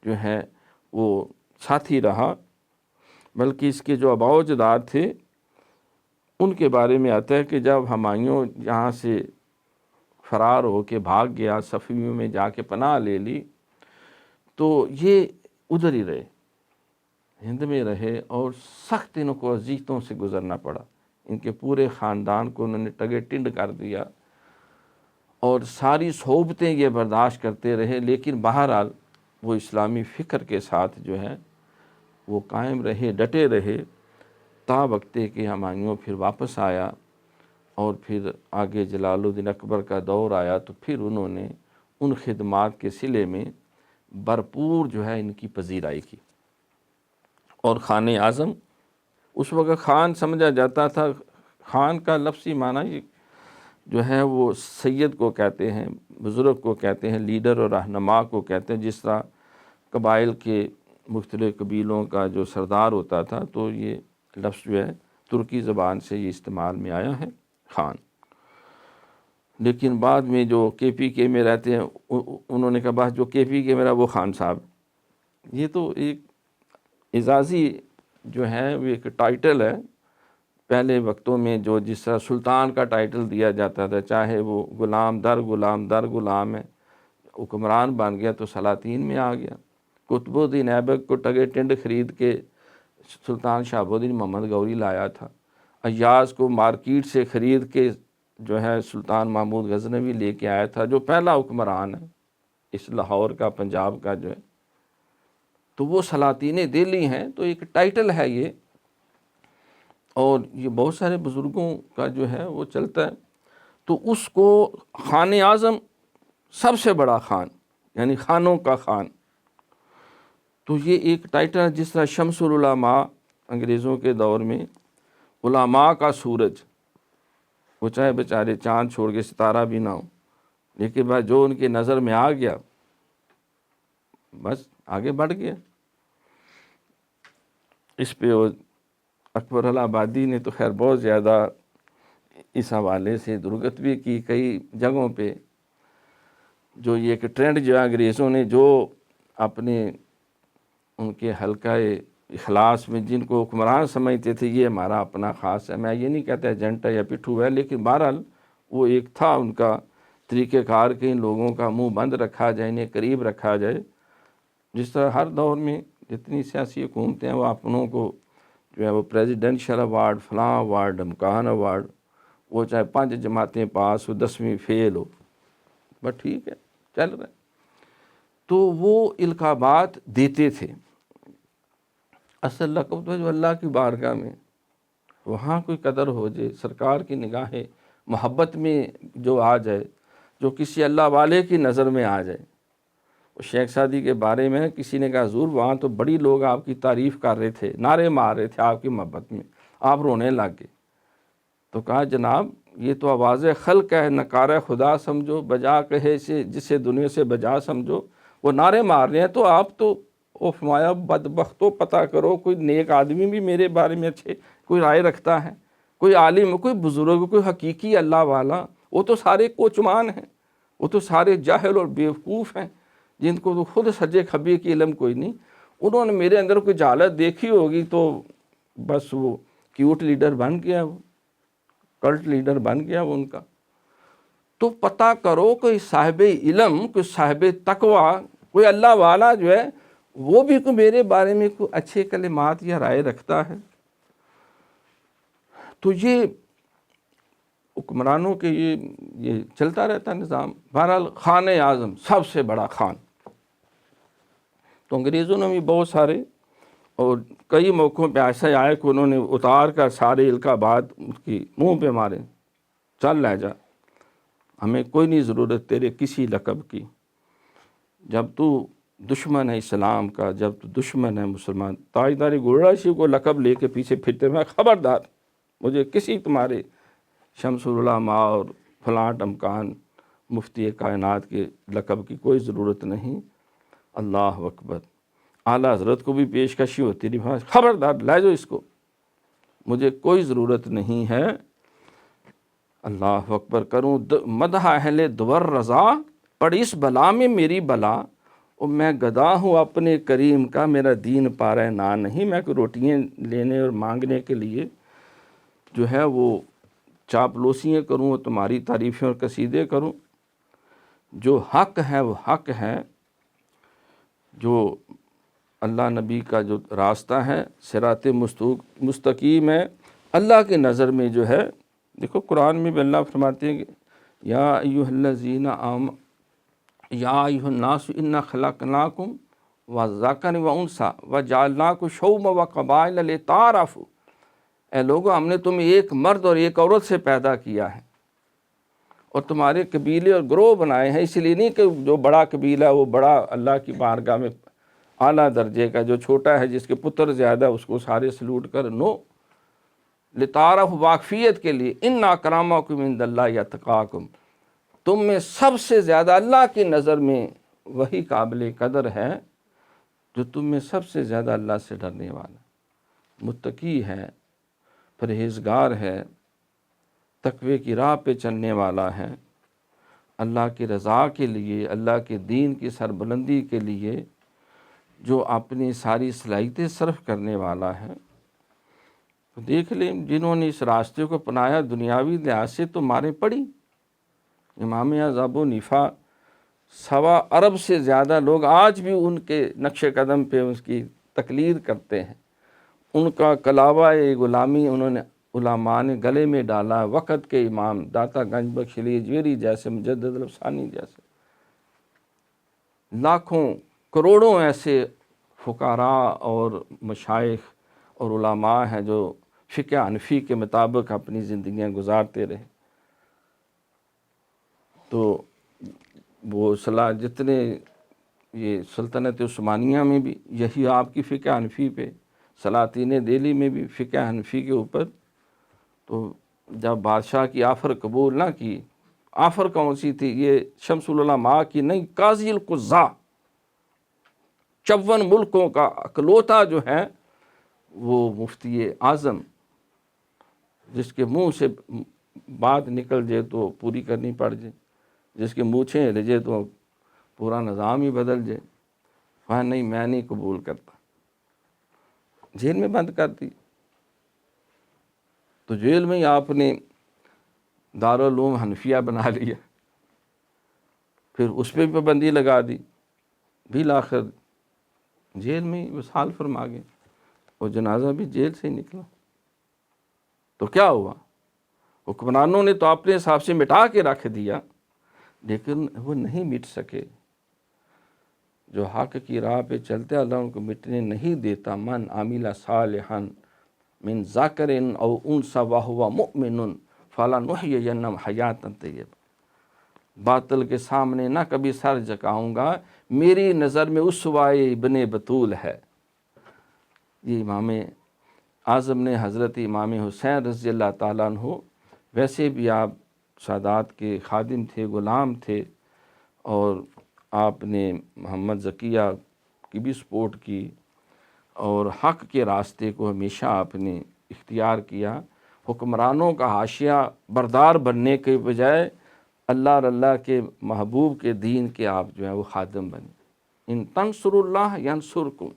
جو ہے وہ ساتھی رہا، بلکہ اس کے جو آباء و اجداد تھے ان کے بارے میں آتا ہے کہ جب ہمایوں یہاں سے فرار ہو کے بھاگ گیا، صفویوں میں جا کے پناہ لے لی، تو یہ ادھر ہی رہے، ہند میں رہے، اور سخت ان کو اذیتوں سے گزرنا پڑا۔ ان کے پورے خاندان کو انہوں نے ٹگے ٹنڈ کر دیا، اور ساری صحبتیں یہ برداشت کرتے رہے، لیکن بہرحال وہ اسلامی فکر کے ساتھ جو ہے وہ قائم رہے، ڈٹے رہے، تا وقتے کہ ہمایوں پھر واپس آیا، اور پھر آگے جلال الدین اکبر کا دور آیا، تو پھر انہوں نے ان خدمات کے صلے میں بھرپور جو ہے ان کی پذیرائی کی۔ اور خانِ اعظم اس وقت خان سمجھا جاتا تھا، خان کا لفظی معنی جو ہے وہ سید کو کہتے ہیں، بزرگ کو کہتے ہیں، لیڈر اور رہنما کو کہتے ہیں۔ جس طرح قبائل کے مختلف قبیلوں کا جو سردار ہوتا تھا، تو یہ لفظ جو ہے ترکی زبان سے یہ استعمال میں آیا ہے، خان۔ لیکن بعد میں جو کے پی کے میں رہتے ہیں انہوں نے کہا بس جو کے پی کے میں رہا وہ خان صاحب۔ یہ تو ایک اعزازی جو ہے وہ ایک ٹائٹل ہے، پہلے وقتوں میں جو جس طرح سلطان کا ٹائٹل دیا جاتا تھا، چاہے وہ غلام در غلام ہے، حکمران بن گیا تو سلاطین میں آ گیا۔ قطب الدین ایبک کو ٹگے ٹنڈ خرید کے سلطان شہاب الدین محمد غوری لایا تھا، ایاز کو مارکیٹ سے خرید کے جو ہے سلطان محمود غزنوی لے کے آیا تھا، جو پہلا حکمران ہے اس لاہور کا، پنجاب کا جو ہے۔ تو وہ سلاطین دہلی ہیں، تو ایک ٹائٹل ہے یہ، اور یہ بہت سارے بزرگوں کا جو ہے وہ چلتا ہے۔ تو اس کو خانِ اعظم، سب سے بڑا خان، یعنی خانوں کا خان، تو یہ ایک ٹائٹل ہے۔ جس طرح شمس العلماء انگریزوں کے دور میں علماء کا سورج، وہ چاہے بیچارے چاند چھوڑ کے ستارہ بھی نہ ہو، لیکن بس جو ان کی نظر میں آ گیا بس آگے بڑھ گیا۔ اس پہ اکبر الہٰبادی نے تو خیر بہت زیادہ اس حوالے سے درگت بھی کی کئی جگہوں پہ، جو یہ ایک ٹرینڈ جو انگریزوں نے جو اپنے ان کے حلقہ اخلاص میں جن کو حکمران سمجھتے تھے یہ ہمارا اپنا خاص ہے، میں یہ نہیں کہتا ایجنٹ ہے یا پٹھو ہے، لیکن بہرحال وہ ایک تھا ان کا طریقہ کار کہ ان لوگوں کا منہ بند رکھا جائے، انہیں قریب رکھا جائے۔ جس طرح ہر دور میں جتنی سیاسی حکومتیں ہیں وہ اپنوں کو جو ہے وہ پریزیڈنشل ایوارڈ، فلاں ایوارڈ، مکان ایوارڈ، وہ چاہے 5 جماعتیں پاس ہو 10ویں فیل ہو، بس ٹھیک ہے چل رہا ہے۔ تو وہ القابات دیتے تھے۔ اصل لقب تو جو اللہ کی بارگاہ میں وہاں کوئی قدر ہو جائے، سرکار کی نگاہ محبت میں جو آ جائے، جو کسی اللہ والے کی نظر میں آ جائے۔ شیخ سعدی کے بارے میں کسی نے کہا حضور وہاں تو بڑی لوگ آپ کی تعریف کر رہے تھے، نعرے مار رہے تھے آپ کی محبت میں، آپ رونے لگ گئے۔ تو کہا جناب یہ تو آواز خلق ہے، نکارہ خدا سمجھو، بجا کہے سے جسے دنیا سے بجا سمجھو۔ وہ نعرے مار رہے ہیں تو آپ تو فرمایا بدبختو پتہ کرو، کوئی نیک آدمی بھی میرے بارے میں اچھے کوئی رائے رکھتا ہے، کوئی عالم، کوئی بزرگ، کوئی حقیقی اللہ والا؟ وہ تو سارے کوچمان ہیں، وہ تو سارے جاہل اور بیوقوف ہیں۔ جن کو تو خود سجے کھبے کی علم کوئی نہیں، انہوں نے میرے اندر کوئی جہالت دیکھی ہوگی تو بس وہ کیوٹ لیڈر بن گیا، وہ کلٹ لیڈر بن گیا وہ ان کا۔ تو پتہ کرو کوئی صاحب علم، کوئی صاحب تقوی، کوئی اللہ والا جو ہے وہ بھی کوئی میرے بارے میں کوئی اچھے کلمات یا رائے رکھتا ہے۔ تو یہ حکمرانوں کے یہ چلتا رہتا نظام۔ بہرحال خان اعظم سب سے بڑا خان، تو انگریزوں نے بھی بہت سارے اور کئی موقعوں پہ ایسا آئے کہ انہوں نے اتار کر سارے القابات اس کی منہ پہ مارے، چل لے جا، ہمیں کوئی نہیں ضرورت تیرے کسی لقب کی، جب تو دشمن ہے اسلام کا، جب تو دشمن ہے مسلمان۔ تاجدار گرڑاشی کو لقب لے کے پیچھے پھرتے میں خبردار، مجھے کسی تمہارے شمس العلماء اور فلاں ٹمکان مفتی کائنات کے لقب کی کوئی ضرورت نہیں۔ اللہ اکبر، اعلیٰ حضرت کو بھی پیشکشی ہوتی رہی، خبردار لے جاؤ اس کو، مجھے کوئی ضرورت نہیں ہے۔ اللہ اکبر، کروں مدح اہل دور رضا، پڑ اس بلا میں میری بلا، اور میں گدا ہوں اپنے کریم کا، میرا دین پارہ نا نہیں۔ میں کوئی روٹیاں لینے اور مانگنے کے لیے جو ہے وہ چاپلوسیاں کروں اور تمہاری تعریفیں اور قصیدے کروں؟ جو حق ہے وہ حق ہے، جو اللہ نبی کا جو راستہ ہے صراط مستقیم ہے، اللہ کی نظر میں جو ہے، دیکھو قرآن میں بھی اللہ فرماتے ہیں کہ یا ایھا الذین آمنوا یا ایھا الناس انا خلقناکم وذکر وانثی وجعلناکم شعوبا وقبائل لتعارفوا، اے لوگو ہم نے تمہیں ایک مرد اور ایک عورت سے پیدا کیا ہے اور تمہارے قبیلے اور گروہ بنائے ہیں، اس لیے نہیں کہ جو بڑا قبیلہ وہ بڑا اللہ کی بارگاہ میں اعلیٰ درجے کا، جو چھوٹا ہے جس کے پتر زیادہ اس کو سارے سلوٹ کر، نو، لتعارف، واقفیت کے لیے، ان اکرمکم عند اللہ اتقاکم، تم میں سب سے زیادہ اللہ کی نظر میں وہی قابل قدر ہے جو تم میں سب سے زیادہ اللہ سے ڈرنے والا، متقی ہے، پرہیزگار ہے، تقوی کی راہ پہ چلنے والا ہے، اللہ کی رضا کے لیے، اللہ کے دین کی سربلندی کے لیے جو اپنی ساری صلاحیتیں صرف کرنے والا ہے۔ تو دیکھ لیں جنہوں نے اس راستے کو اپنایا، دنیاوی لحاظ سے تو ماریں پڑی۔ امام اعظم ابو حنیفہ، 1.25 ارب سے زیادہ لوگ آج بھی ان کے نقش قدم پہ اس کی تقلید کرتے ہیں، ان کا کلاوہ غلامی انہوں نے علماء نے گلے میں ڈالا، وقت کے امام داتا گنج بخش علی اجویری جیسے، مجدد الافسانی جیسے، لاکھوں کروڑوں ایسے فقراء اور مشائخ اور علماء ہیں جو فقہ حنفی کے مطابق اپنی زندگیاں گزارتے رہے۔ تو وہ جتنے یہ سلطنت عثمانیہ میں بھی یہی آپ کی فقہ حنفی پہ، سلاطین دہلی میں بھی فقہ حنفی کے اوپر، تو جب بادشاہ کی آفر قبول نہ کی، آفر کون سی تھی؟ یہ شمس العلماء کی نہیں، قاضی القضاء، 54 ملکوں کا اکلوتا جو ہے وہ مفتی اعظم، جس کے منہ سے بات نکل جائے تو پوری کرنی پڑ جائے، جس کے مونچھیں ہل جائے تو پورا نظام ہی بدل جائے، وہاں نہیں، میں نہیں قبول کرتا، جیل میں بند کر دی۔ تو جیل میں ہی آپ نے دارالعلوم حنفیہ بنا لیا، پھر اس پہ پابندی لگا دی، بالآخر جیل میں ہی وصال فرما گئے، اور جنازہ بھی جیل سے ہی نکلا۔ تو کیا ہوا؟ حکمرانوں نے تو اپنے حساب سے مٹا کے رکھ دیا، لیکن وہ نہیں مٹ سکے۔ جو حق کی راہ پہ چلتے اللہ ان کو مٹنے نہیں دیتا۔ من عمل صالحا من ذکر او انثی وہو مؤمن فلنحیینہ حیاۃ طیبہ، باطل کے سامنے نہ کبھی سر جھکاؤں گا، میری نظر میں اسوائے ابن بطول ہے۔ یہ امام اعظم نے حضرت امام حسین رضی اللہ تعالیٰ عنہ، ویسے بھی آپ سادات کے خادم تھے، غلام تھے، اور آپ نے محمد ذکیہ کی بھی سپورٹ کی، اور حق کے راستے کو ہمیشہ آپ نے اختیار کیا۔ حکمرانوں کا حاشیہ بردار بننے کے بجائے اللہ اور اللہ کے محبوب کے دین کے آپ جو ہیں وہ خادم بنے۔ ان تنصر اللہ ینصرکم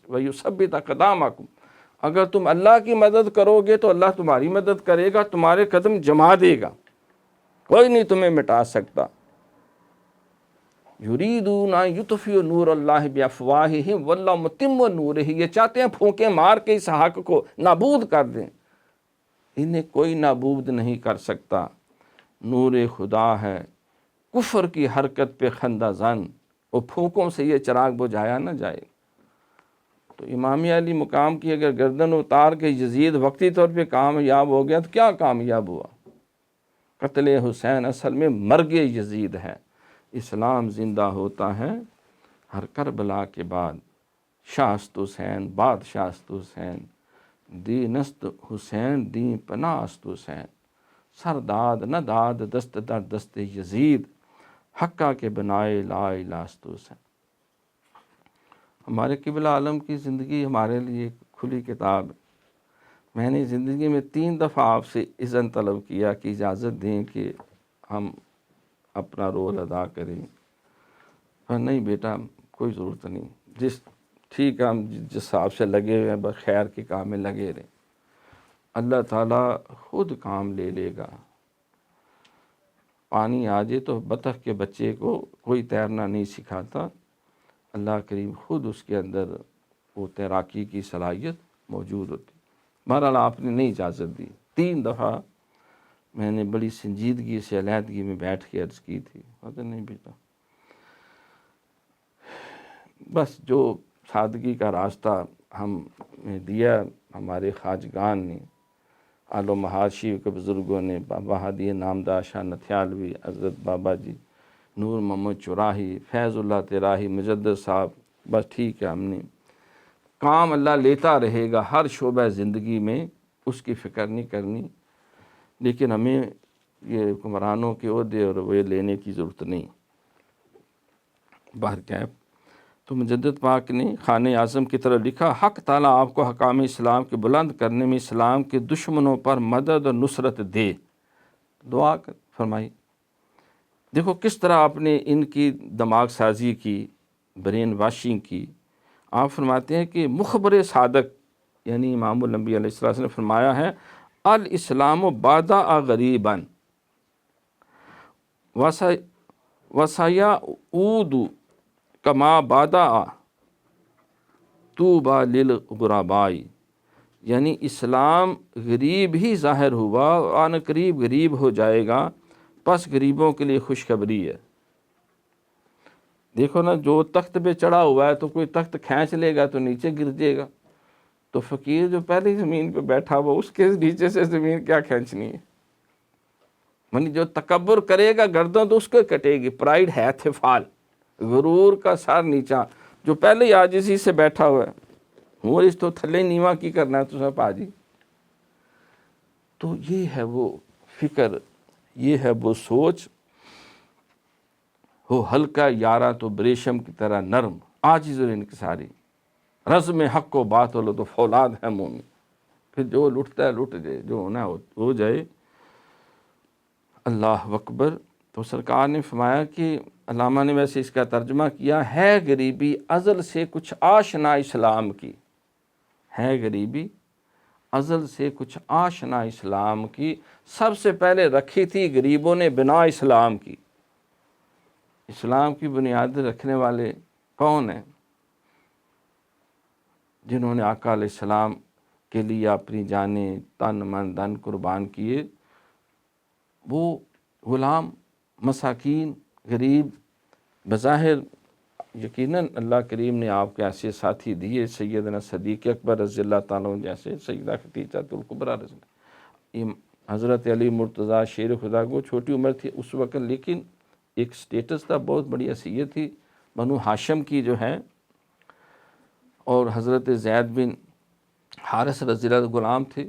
ویثبت اقدامکم، اگر تم اللہ کی مدد کرو گے تو اللہ تمہاری مدد کرے گا، تمہارے قدم جما دے گا، کوئی نہیں تمہیں مٹا سکتا۔ یریدون ان یطفئوا نور اللہ بافواہہم واللہ متم نورہ، یہ چاہتے ہیں پھونکیں مار کے اس حق کو نابود کر دیں، انہیں کوئی نابود نہیں کر سکتا۔ نور خدا ہے، کفر کی حرکت پہ خندہ زن، وہ پھونکوں سے یہ چراغ بجھایا نہ جائے۔ تو امام علی مقام کی اگر گردن اتار کے یزید وقتی طور پہ کامیاب ہو گیا تو کیا کامیاب ہوا؟ قتل حسین اصل میں مرگ یزید ہے۔ اسلام زندہ ہوتا ہے ہر کربلا کے بعد، شاست حسین بعد شاست حسین، دینست حسین دین پناہ است حسین، سرداد نہ داد دست در دست یزید، حقہ کے بنائے لا الہ است حسین۔ ہمارے قبلہ عالم کی زندگی ہمارے لیے ایک کھلی کتاب ہے۔ میں نے زندگی میں 3 دفعہ آپ سے اذن طلب کیا کہ اجازت دیں کہ ہم اپنا رول ادا کریں، پر نہیں بیٹا کوئی ضرورت نہیں، ٹھیک ہے، ہم جس حساب سے لگے ہوئے ہیں بس خیر کے کام میں لگے رہیں، اللہ تعالیٰ خود کام لے لے گا۔ پانی آ جائے تو بطخ کے بچے کو کوئی تیرنا نہیں سکھاتا، اللہ کریم خود اس کے اندر وہ تیراکی کی صلاحیت موجود ہوتی۔ بہرحال آپ نے نہیں اجازت دی، 3 دفعہ میں نے بڑی سنجیدگی سے علیحدگی میں بیٹھ کے عرض کی تھی، نہیں بیٹا، بس جو سادگی کا راستہ ہم نے دیا ہمارے خواجگان نے، آل و محاشی کے بزرگوں نے، بابا ہادی نامدار شاہ نتھیالوی، حضرت بابا جی نور محمد چراہی، فیض اللہ تراہی، مجدد صاحب، بس ٹھیک ہے، ہم نے کام اللہ لیتا رہے گا ہر شعبہ زندگی میں، اس کی فکر نہیں کرنی، لیکن ہمیں یہ حکمرانوں کے عہدے اور وہ لینے کی ضرورت نہیں۔ بہرکیف تو مجدد پاک نے خانِ اعظم کی طرح لکھا، حق تعالیٰ آپ کو حکام اسلام کے بلند کرنے میں اسلام کے دشمنوں پر مدد اور نصرت دے۔ دعا فرمائی۔ دیکھو کس طرح آپ نے ان کی دماغ سازی کی، برین واشنگ کی۔ آپ فرماتے ہیں کہ مخبر صادق یعنی امام الانبیاء علیہ السلام نے فرمایا ہے، الاسلام بادأ غریبا وسیعود کما بادأ طوبی للغرباء، یعنی اسلام غریب ہی ظاہر ہوا، آن قریب غریب ہو جائے گا، پس غریبوں کے لیے خوشخبری ہے۔ دیکھو نا، جو تخت پہ چڑھا ہوا ہے تو کوئی تخت کھینچ لے گا تو نیچے گر جائے گا، تو فقیر جو پہلی زمین پہ بیٹھا ہوا اس کے نیچے سے زمین کیا کھینچنی ہے؟ یعنی جو تکبر کرے گا گردن تو اس کو کٹے گی، پرائیڈ ہے فال، غرور کا سر نیچا، جو پہلے ہی عاجزی سے بیٹھا ہوا ہے، وہ اس تو تھلے نیواں کی کرنا ہے تو سب آجی۔ تو یہ ہے وہ فکر، یہ ہے وہ سوچ، ہو ہلکا یارا تو بریشم کی طرح نرم، عاجز اور انکساری، رزم حق و باطل تو فولاد ہے مومن، پھر جو لٹتا ہے لٹ جائے، جو ہونا ہو جائے۔ اللہ اکبر۔ تو سرکار نے فرمایا کہ علامہ نے ویسے اس کا ترجمہ کیا ہے، غریبی ازل سے کچھ آشنا اسلام کی، ہے غریبی ازل سے کچھ آشنا اسلام کی، سب سے پہلے رکھی تھی غریبوں نے بنا اسلام کی۔ اسلام کی بنیاد رکھنے والے کون ہیں؟ جنہوں نے آقا علیہ السلام کے لیے اپنی جانیں، تن من دھن قربان کیے، وہ غلام، مساکین، غریب، بظاہر یقیناً اللہ کریم نے آپ کے ایسے ساتھی دیے، سیدنا صدیق اکبر رضی اللہ تعالیٰ عنہ جیسے، سیدہ خدیجہ الکبریٰ رضی اللہ، حضرت علی مرتضیٰ شیر خدا کو چھوٹی عمر تھی اس وقت، لیکن ایک سٹیٹس تھا، بہت بڑی حیثیت تھی بنو ہاشم کی جو ہے، اور حضرت زید بن حارث رضی اللہ غلام تھے،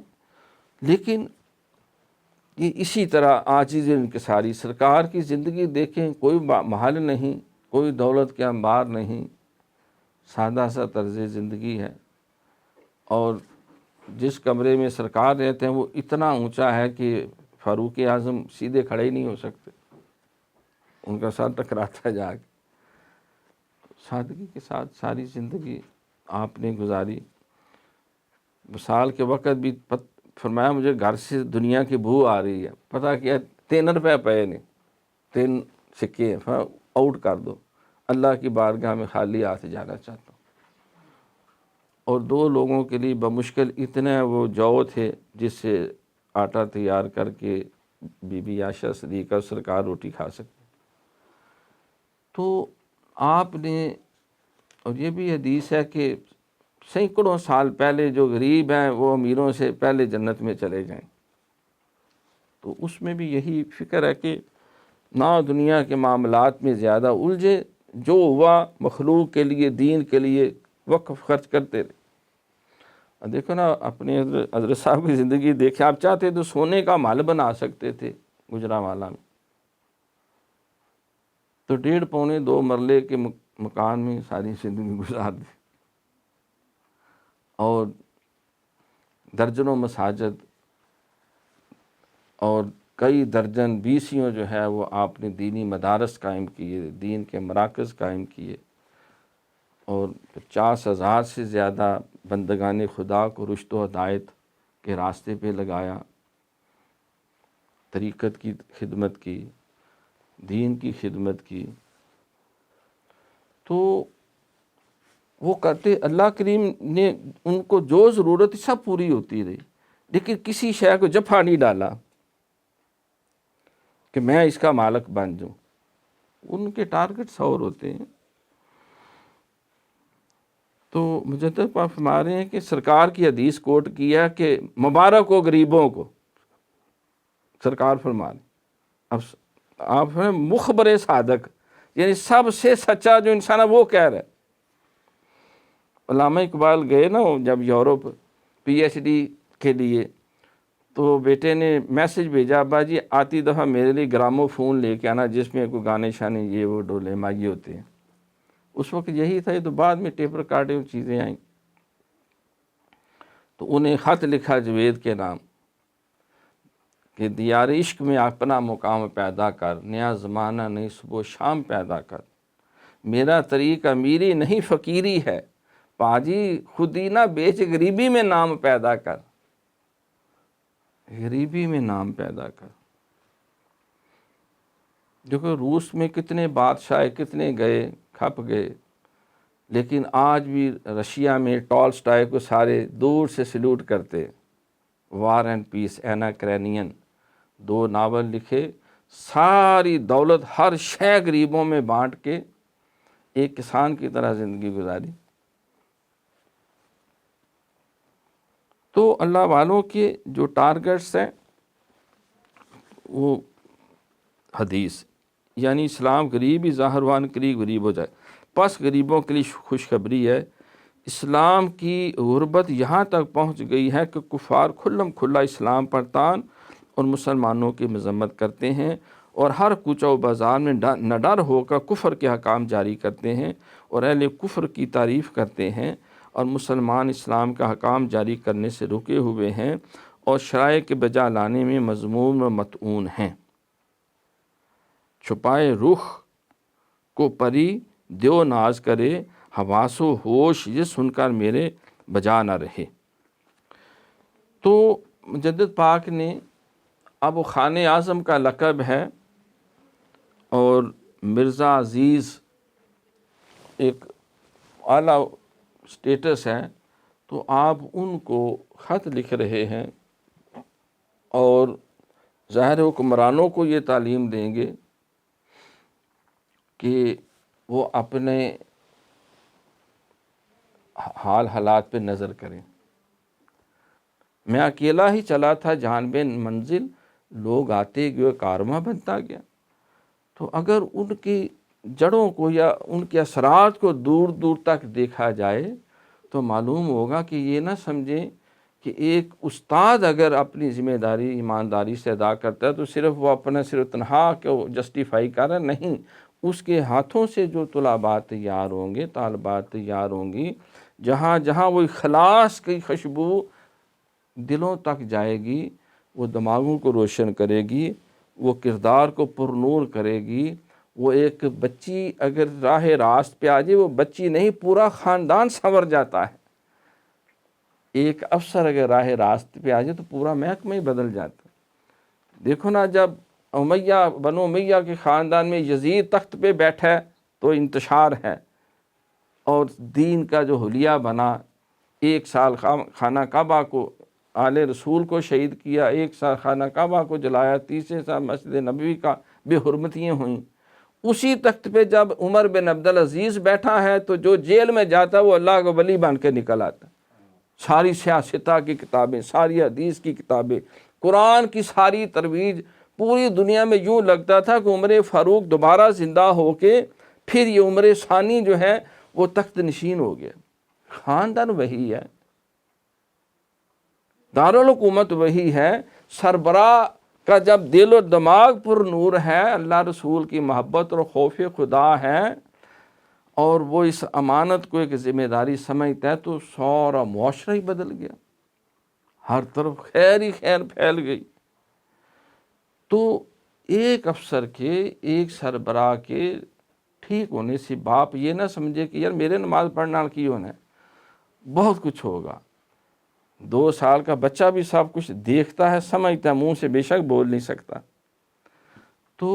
لیکن یہ اسی طرح عاجز انکساری۔ سرکار کی زندگی دیکھیں، کوئی محل نہیں، کوئی دولت کے انبار نہیں، سادہ سا طرز زندگی ہے، اور جس کمرے میں سرکار رہتے ہیں وہ اتنا اونچا ہے کہ فاروق اعظم سیدھے کھڑے ہی نہیں ہو سکتے، ان کا سر ٹکراتا جا کے۔ سادگی کے ساتھ ساری زندگی آپ نے گزاری. وصال کے وقت بھی فرمایا مجھے گھر سے دنیا کی بو آ رہی ہے، پتہ کیا 3 روپے پے نے، 3 سکے آؤٹ کر دو، اللہ کی بارگاہ میں خالی ہاتھ جانا چاہتا ہوں. اور 2 لوگوں کے لیے بمشکل اتنے وہ جو تھے جس سے آٹا تیار کر کے بی بی عائشہ صدیقہ سرکار روٹی کھا سکتے. تو آپ نے، اور یہ بھی حدیث ہے کہ سینکڑوں سال پہلے جو غریب ہیں وہ امیروں سے پہلے جنت میں چلے جائیں. تو اس میں بھی یہی فکر ہے کہ نہ دنیا کے معاملات میں زیادہ الجھے، جو ہوا مخلوق کے لیے، دین کے لیے وقف خرچ کرتے رہے. دیکھو نا اپنے حضرت صاحب کی زندگی دیکھیں، آپ چاہتے تو سونے کا محل بنا سکتے تھے گجرانوالہ میں، تو 1.5 پونے 2 مرلے کے مکان میں ساری زندگی گزار دی، اور درجنوں مساجد اور کئی درجن 20 جو ہے وہ آپ نے دینی مدارس قائم کیے، دین کے مراکز قائم کیے، اور 50,000 سے زیادہ بندگان خدا کو رشد و ہدایت کے راستے پہ لگایا، طریقت کی خدمت کی، دین کی خدمت کی. تو وہ کرتے، اللہ کریم نے ان کو جو ضرورت سب پوری ہوتی رہی، لیکن کسی شے کو جفا نہیں ڈالا کہ میں اس کا مالک بن جاؤں. ان کے ٹارگٹس اور ہوتے ہیں. تو مجدد پاک فرما رہے ہیں کہ سرکار کی حدیث کوٹ کیا کہ مبارک ہو غریبوں کو. سرکار فرما رہے اب آپ ہیں مخبر صادق، یعنی سب سے سچا جو انسان ہے وہ کہہ رہا ہے. علامہ اقبال گئے نا جب یورپ PhD کے لیے، تو بیٹے نے میسج بھیجا، ابا جی آتی دفعہ میرے لیے گرامو فون لے کے آنا جس میں کوئی گانے شانے یہ وہ ڈولے مائی ہوتے ہیں. اس وقت یہی تھا، یہ تو بعد میں ٹیپ ریکارڈنگ چیزیں آئیں. تو انہیں خط لکھا جوید کے نام کہ دیار عشق میں اپنا مقام پیدا کر، نیا زمانہ نئی صبح و شام پیدا کر. میرا طریق امیری نہیں فقیری ہے، پاجی خودی نہ بیچ غریبی میں نام پیدا کر. غریبی میں نام پیدا کر. دیکھو روس میں کتنے بادشاہ کتنے گئے، کھپ گئے، لیکن آج بھی رشیا میں ٹالسٹائے کو سارے دور سے سلوٹ کرتے. وار اینڈ پیس، اینا کرینین، 2 ناول لکھے، ساری دولت ہر شے غریبوں میں بانٹ کے ایک کسان کی طرح زندگی گزاری. تو اللہ والوں کے جو ٹارگٹس ہیں وہ حدیث، یعنی اسلام غریب ہی ظاہر وان قریب غریب ہو جائے. پس غریبوں کے لیے خوشخبری ہے، اسلام کی غربت یہاں تک پہنچ گئی ہے کہ کفار کھلم کھلا اسلام پر طعن اور مسلمانوں کی مذمت کرتے ہیں، اور ہر کوچہ و بازار میں نہ ڈر ہو کر کفر کے حکام جاری کرتے ہیں اور اہل کفر کی تعریف کرتے ہیں، اور مسلمان اسلام کا حکام جاری کرنے سے رکے ہوئے ہیں اور شرائع کے بجا لانے میں مذموم و مطعون ہیں. چھپائے رخ کو پری دیو ناز کرے، حواس و ہوش یہ سن کر میرے بجا نہ رہے. تو مجدد پاک نے، اب وہ خان اعظم کا لقب ہے اور مرزا عزیز ایک اعلیٰ سٹیٹس ہے، تو آپ ان کو خط لکھ رہے ہیں اور ظاہر حکمرانوں کو یہ تعلیم دیں گے کہ وہ اپنے حال حالات پہ نظر کریں. میں اکیلا ہی چلا تھا جانب منزل، لوگ آتے گئے کارواں بنتا گیا. تو اگر ان کی جڑوں کو یا ان کے اثرات کو دور دور تک دیکھا جائے تو معلوم ہوگا کہ یہ نہ سمجھیں کہ ایک استاد اگر اپنی ذمہ داری ایمانداری سے ادا کرتا ہے تو صرف وہ اپنا صرف تنہا کو جسٹیفائی کر رہا ہے، نہیں، اس کے ہاتھوں سے جو طلبات تیار ہوں گے، طالبات تیار ہوں گی، جہاں جہاں وہ اخلاص کی خوشبو دلوں تک جائے گی، وہ دماغوں کو روشن کرے گی، وہ کردار کو پرنور کرے گی، وہ ایک بچی اگر راہ راست پہ آ جائے، وہ بچی نہیں پورا خاندان سنور جاتا ہے. ایک افسر اگر راہ راست پہ آ جائے تو پورا محکمہ ہی بدل جاتا ہے. دیکھو نا، جب بنو امیہ کے خاندان میں یزید تخت پہ بیٹھا ہے تو انتشار ہے، اور دین کا جو حلیہ بنا، 1 سال خانہ کعبہ کو آل رسول کو شہید کیا، 1 سال خانہ کعبہ کو جلایا، 3 سال مسجد نبوی کا بے حرمتیاں ہوئیں. اسی تخت پہ جب عمر بن عبدالعزیز بیٹھا ہے تو جو جیل میں جاتا وہ اللہ کا ولی بن کے نکل آتا. ساری سیاستہ کی کتابیں، ساری حدیث کی کتابیں، قرآن کی ساری ترویج، پوری دنیا میں یوں لگتا تھا کہ عمر فاروق دوبارہ زندہ ہو کے پھر یہ عمر ثانی جو ہے وہ تخت نشین ہو گیا. خاندان وہی ہے، دارالحکومت وہی ہے، سربراہ کا جب دل و دماغ پر نور ہے، اللہ رسول کی محبت اور خوف خدا ہے، اور وہ اس امانت کو ایک ذمہ داری سمجھتا ہے، تو سارا معاشرہ ہی بدل گیا، ہر طرف خیر ہی خیر پھیل گئی. تو ایک افسر کے، ایک سربراہ کے ٹھیک ہونے سے باپ یہ نہ سمجھے کہ یار میرے نماز پڑھنا کی ہونا ہے، بہت کچھ ہوگا. 2 سال کا بچہ بھی سب کچھ دیکھتا ہے، سمجھتا ہے، منہ سے بے شک بول نہیں سکتا. تو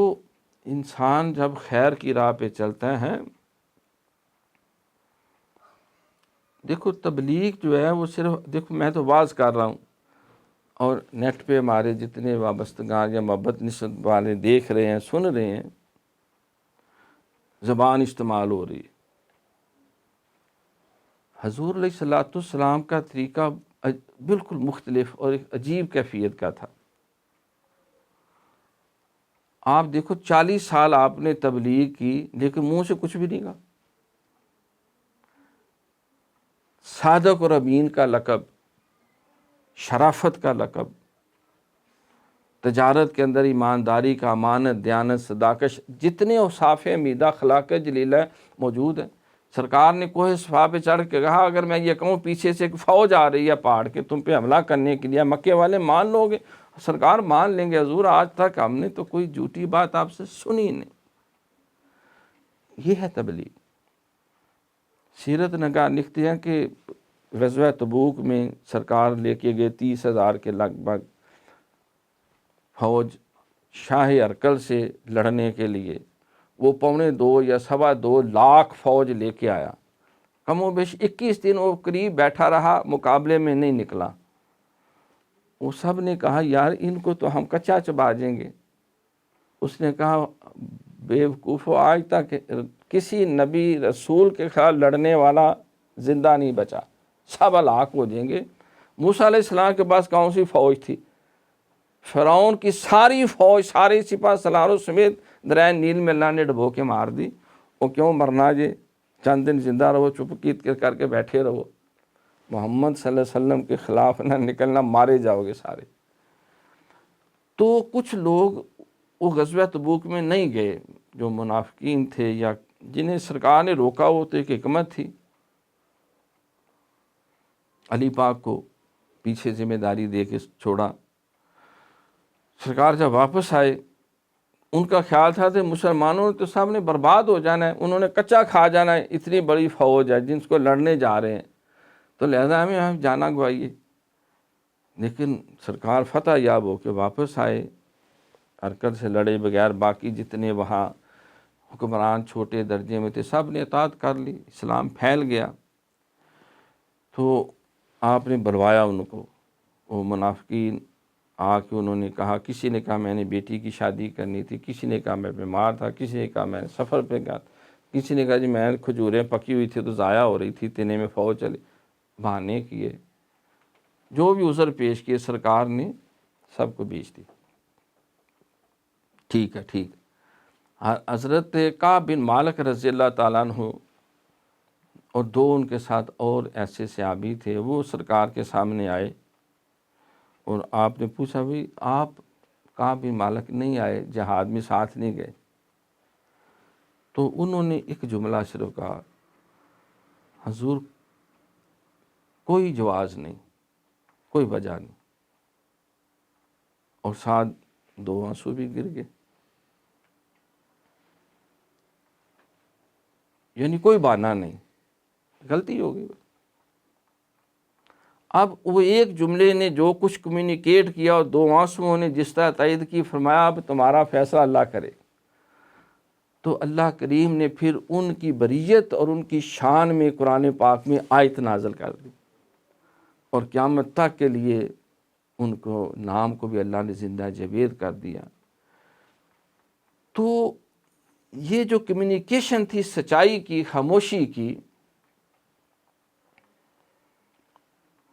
انسان جب خیر کی راہ پہ چلتا ہے، دیکھو تبلیغ جو ہے وہ صرف، دیکھو میں تو واز کر رہا ہوں اور نیٹ پہ ہمارے جتنے وابستگان یا محبت نسبت والے دیکھ رہے ہیں، سن رہے ہیں، زبان استعمال ہو رہی ہے. حضور علیہ الصلوۃ والسلام کا طریقہ بالکل مختلف اور ایک عجیب کیفیت کا تھا. آپ دیکھو 40 سال آپ نے تبلیغ کی لیکن منہ سے کچھ بھی نہیں کہا. صادق اور امین کا لقب، شرافت کا لقب، تجارت کے اندر ایمانداری کا، امانت، دیانت، صداقت، جتنے اوصاف حمیدہ اخلاق جلیلہ موجود ہیں. سرکار نے کوہ صفا پہ چڑھ کے کہا اگر میں یہ کہوں پیچھے سے ایک فوج آ رہی ہے پہاڑ کے تم پہ حملہ کرنے کے لیے، مکے والے مان لو گے؟ سرکار مان لیں گے حضور، آج تک ہم نے تو کوئی جھوٹی بات آپ سے سنی نہیں. یہ ہے تبلیغ. سیرت نگار لکھتے ہیں کہ غزوہ تبوک میں سرکار لے کے گئے 30,000 کے لگ بھگ فوج شاہ ارکل سے لڑنے کے لیے. وہ 2.25 یا 2.25 لاکھ فوج لے کے آیا. کم و بیش 21 دن وہ قریب بیٹھا رہا، مقابلے میں نہیں نکلا. وہ سب نے کہا یار ان کو تو ہم کچا چبا دیں گے. اس نے کہا بے وقوفو، آج تک کسی نبی رسول کے خلاف لڑنے والا زندہ نہیں بچا، سب ہلاک ہو جائیں گے. موسیٰ علیہ السلام کے پاس کون سی فوج تھی؟ فرعون کی ساری فوج، سارے سپاہ سالاروں سمیت دریائے نیل میں اللہ نے ڈبو کے مار دی. وہ کیوں مرنا جے، چند دن زندہ رہو، چپ کیت کر کے بیٹھے رہو، محمد صلی اللہ علیہ وسلم کے خلاف نہ نکلنا، مارے جاؤ گے سارے. تو کچھ لوگ وہ غزوہ تبوک میں نہیں گئے، جو منافقین تھے یا جنہیں سرکار نے روکا، وہ تو ایک حکمت تھی. علی پاک کو پیچھے ذمہ داری دے کے چھوڑا. سرکار جب واپس آئے، ان کا خیال تھا کہ مسلمانوں نے تو سب نے برباد ہو جانا ہے، انہوں نے کچا کھا جانا ہے، اتنی بڑی فوج ہے جن کو لڑنے جا رہے ہیں، تو لہذا ہمیں جانا گوائیے. لیکن سرکار فتح یاب ہو کے واپس آئے، ارکل سے لڑے بغیر. باقی جتنے وہاں حکمران چھوٹے درجے میں تھے سب نے اطاعت کر لی، اسلام پھیل گیا. تو آپ نے بلوایا ان کو. وہ منافقین آ کے انہوں نے کہا، کسی نے کہا میں نے بیٹی کی شادی کرنی تھی، کسی نے کہا میں بیمار تھا، کسی نے کہا میں سفر پہ گیا، کسی نے کہا جی میں کھجوریں پکی ہوئی تھی تو ضائع ہو رہی تھی، اتنے میں فوج چلی. بہانے کیے، جو بھی عذر پیش کیے، سرکار نے سب کو بیچ دی. ٹھیک ہے ٹھیک. حضرت کعب بن مالک رضی اللہ تعالیٰ عنہ اور 2 ان کے ساتھ اور ایسے صحابی تھے، وہ سرکار کے سامنے آئے اور آپ نے پوچھا بھی آپ کعب بن مالک نہیں آئے، جہاد میں ساتھ نہیں گئے؟ تو انہوں نے ایک جملہ صرف کہا، حضور کوئی جواز نہیں، کوئی وجہ نہیں، اور ساتھ 2 آنسو بھی گر گئے. یعنی کوئی بہانہ نہیں، غلطی ہوگی۔ اب وہ ایک جملے نے جو کچھ کمیونیکیٹ کیا اور دو آنسوؤں نے جس طرح تائید کی، فرمایا اب تمہارا فیصلہ اللہ کرے۔ تو اللہ کریم نے پھر ان کی بریت اور ان کی شان میں قرآن پاک میں آیت نازل کر دی، اور قیامت تک کے لیے ان کو نام کو بھی اللہ نے زندہ جاوید کر دیا۔ تو یہ جو کمیونیکیشن تھی سچائی کی، خاموشی کی،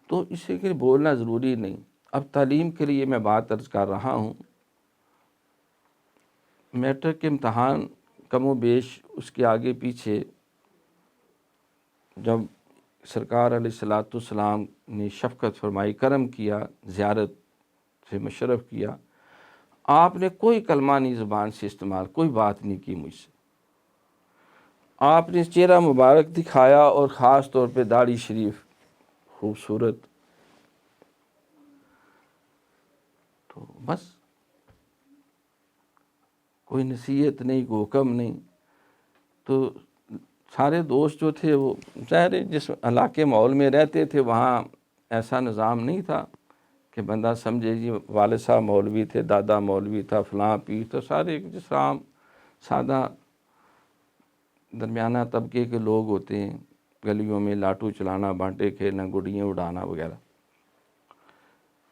تو اسے کہ بولنا ضروری نہیں۔ اب تعلیم کے لیے میں بات عرض کر رہا ہوں، میٹرک کے امتحان کم و بیش اس کے آگے پیچھے جب سرکار علیہ الصلاۃ والسلام نے شفقت فرمائی، کرم کیا، زیارت سے مشرف کیا، آپ نے کوئی کلمہ نہیں زبان سے استعمال، کوئی بات نہیں کی مجھ سے۔ آپ نے چہرہ مبارک دکھایا اور خاص طور پہ داڑھی شریف خوبصورت، تو بس کوئی نصیحت نہیں، کوئی حکم نہیں۔ تو سارے دوست جو تھے وہ ظاہر جس علاقے ماحول میں رہتے تھے وہاں ایسا نظام نہیں تھا کہ بندہ سمجھے جی والد صاحب مولوی تھے، دادا مولوی تھا، فلاں پیر، تو سارے جس عام سادہ درمیانہ طبقے کے لوگ ہوتے ہیں، گلیوں میں لاٹو چلانا، بانٹے کھیلنا، گڈیاں اڑانا وغیرہ۔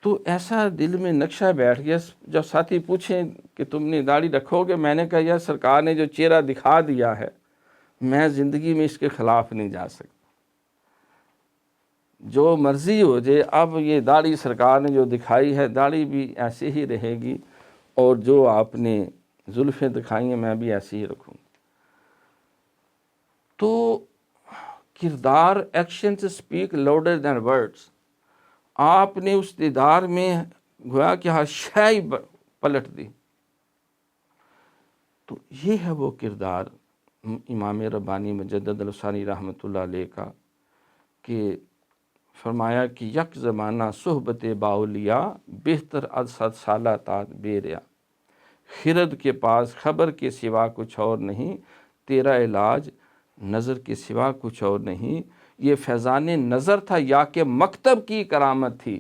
تو ایسا دل میں نقشہ بیٹھ گیا، جب ساتھی پوچھیں کہ تم نے داڑھی رکھو گے، میں نے کہا یار سرکار نے جو چہرہ دکھا دیا ہے میں زندگی میں اس کے خلاف نہیں جا سکتا، جو مرضی ہو جائے۔ اب یہ داڑھی سرکار نے جو دکھائی ہے، داڑھی بھی ایسے ہی رہے گی، اور جو آپ نے زلفیں دکھائی ہیں میں بھی ایسے ہی رکھوں گا۔ تو کردار، actions speak louder than words. آپ نے اس دیدار میں گویا کہ ہر شے پلٹ دی۔ تو یہ ہے وہ کردار امام ربانی مجدد الثانی رحمۃ اللہ علیہ کا، کہ فرمایا کہ یک زمانہ صحبت باولیاء، بہتر از 100 سالہ تات بے ریا، خرد کے پاس خبر کے سوا کچھ اور نہیں، تیرا علاج نظر کے سوا کچھ اور نہیں۔ یہ فیضان نظر تھا یا کہ مکتب کی کرامت تھی،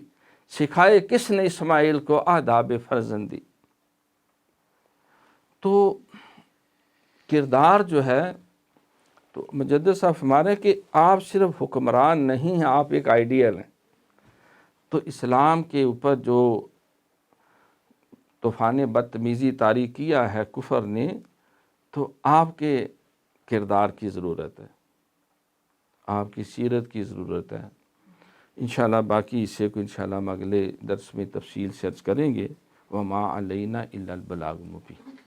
سکھائے کس نے اسماعیل کو آداب فرزندی۔ تو کردار جو ہے، تو مجدد صاحب فرما رہے ہیں کہ آپ صرف حکمران نہیں ہیں، آپ ایک آئیڈیل ہیں۔ تو اسلام کے اوپر جو طوفان بدتمیزی طاری کیا ہے کفر نے، تو آپ کے کردار کی ضرورت ہے، آپ کی سیرت کی ضرورت ہے۔ انشاءاللہ باقی حصے کو انشاءاللہ ہم اگلے درس میں تفصیل سے عرض کریں گے۔ وما علینا الا البلاغ المبین۔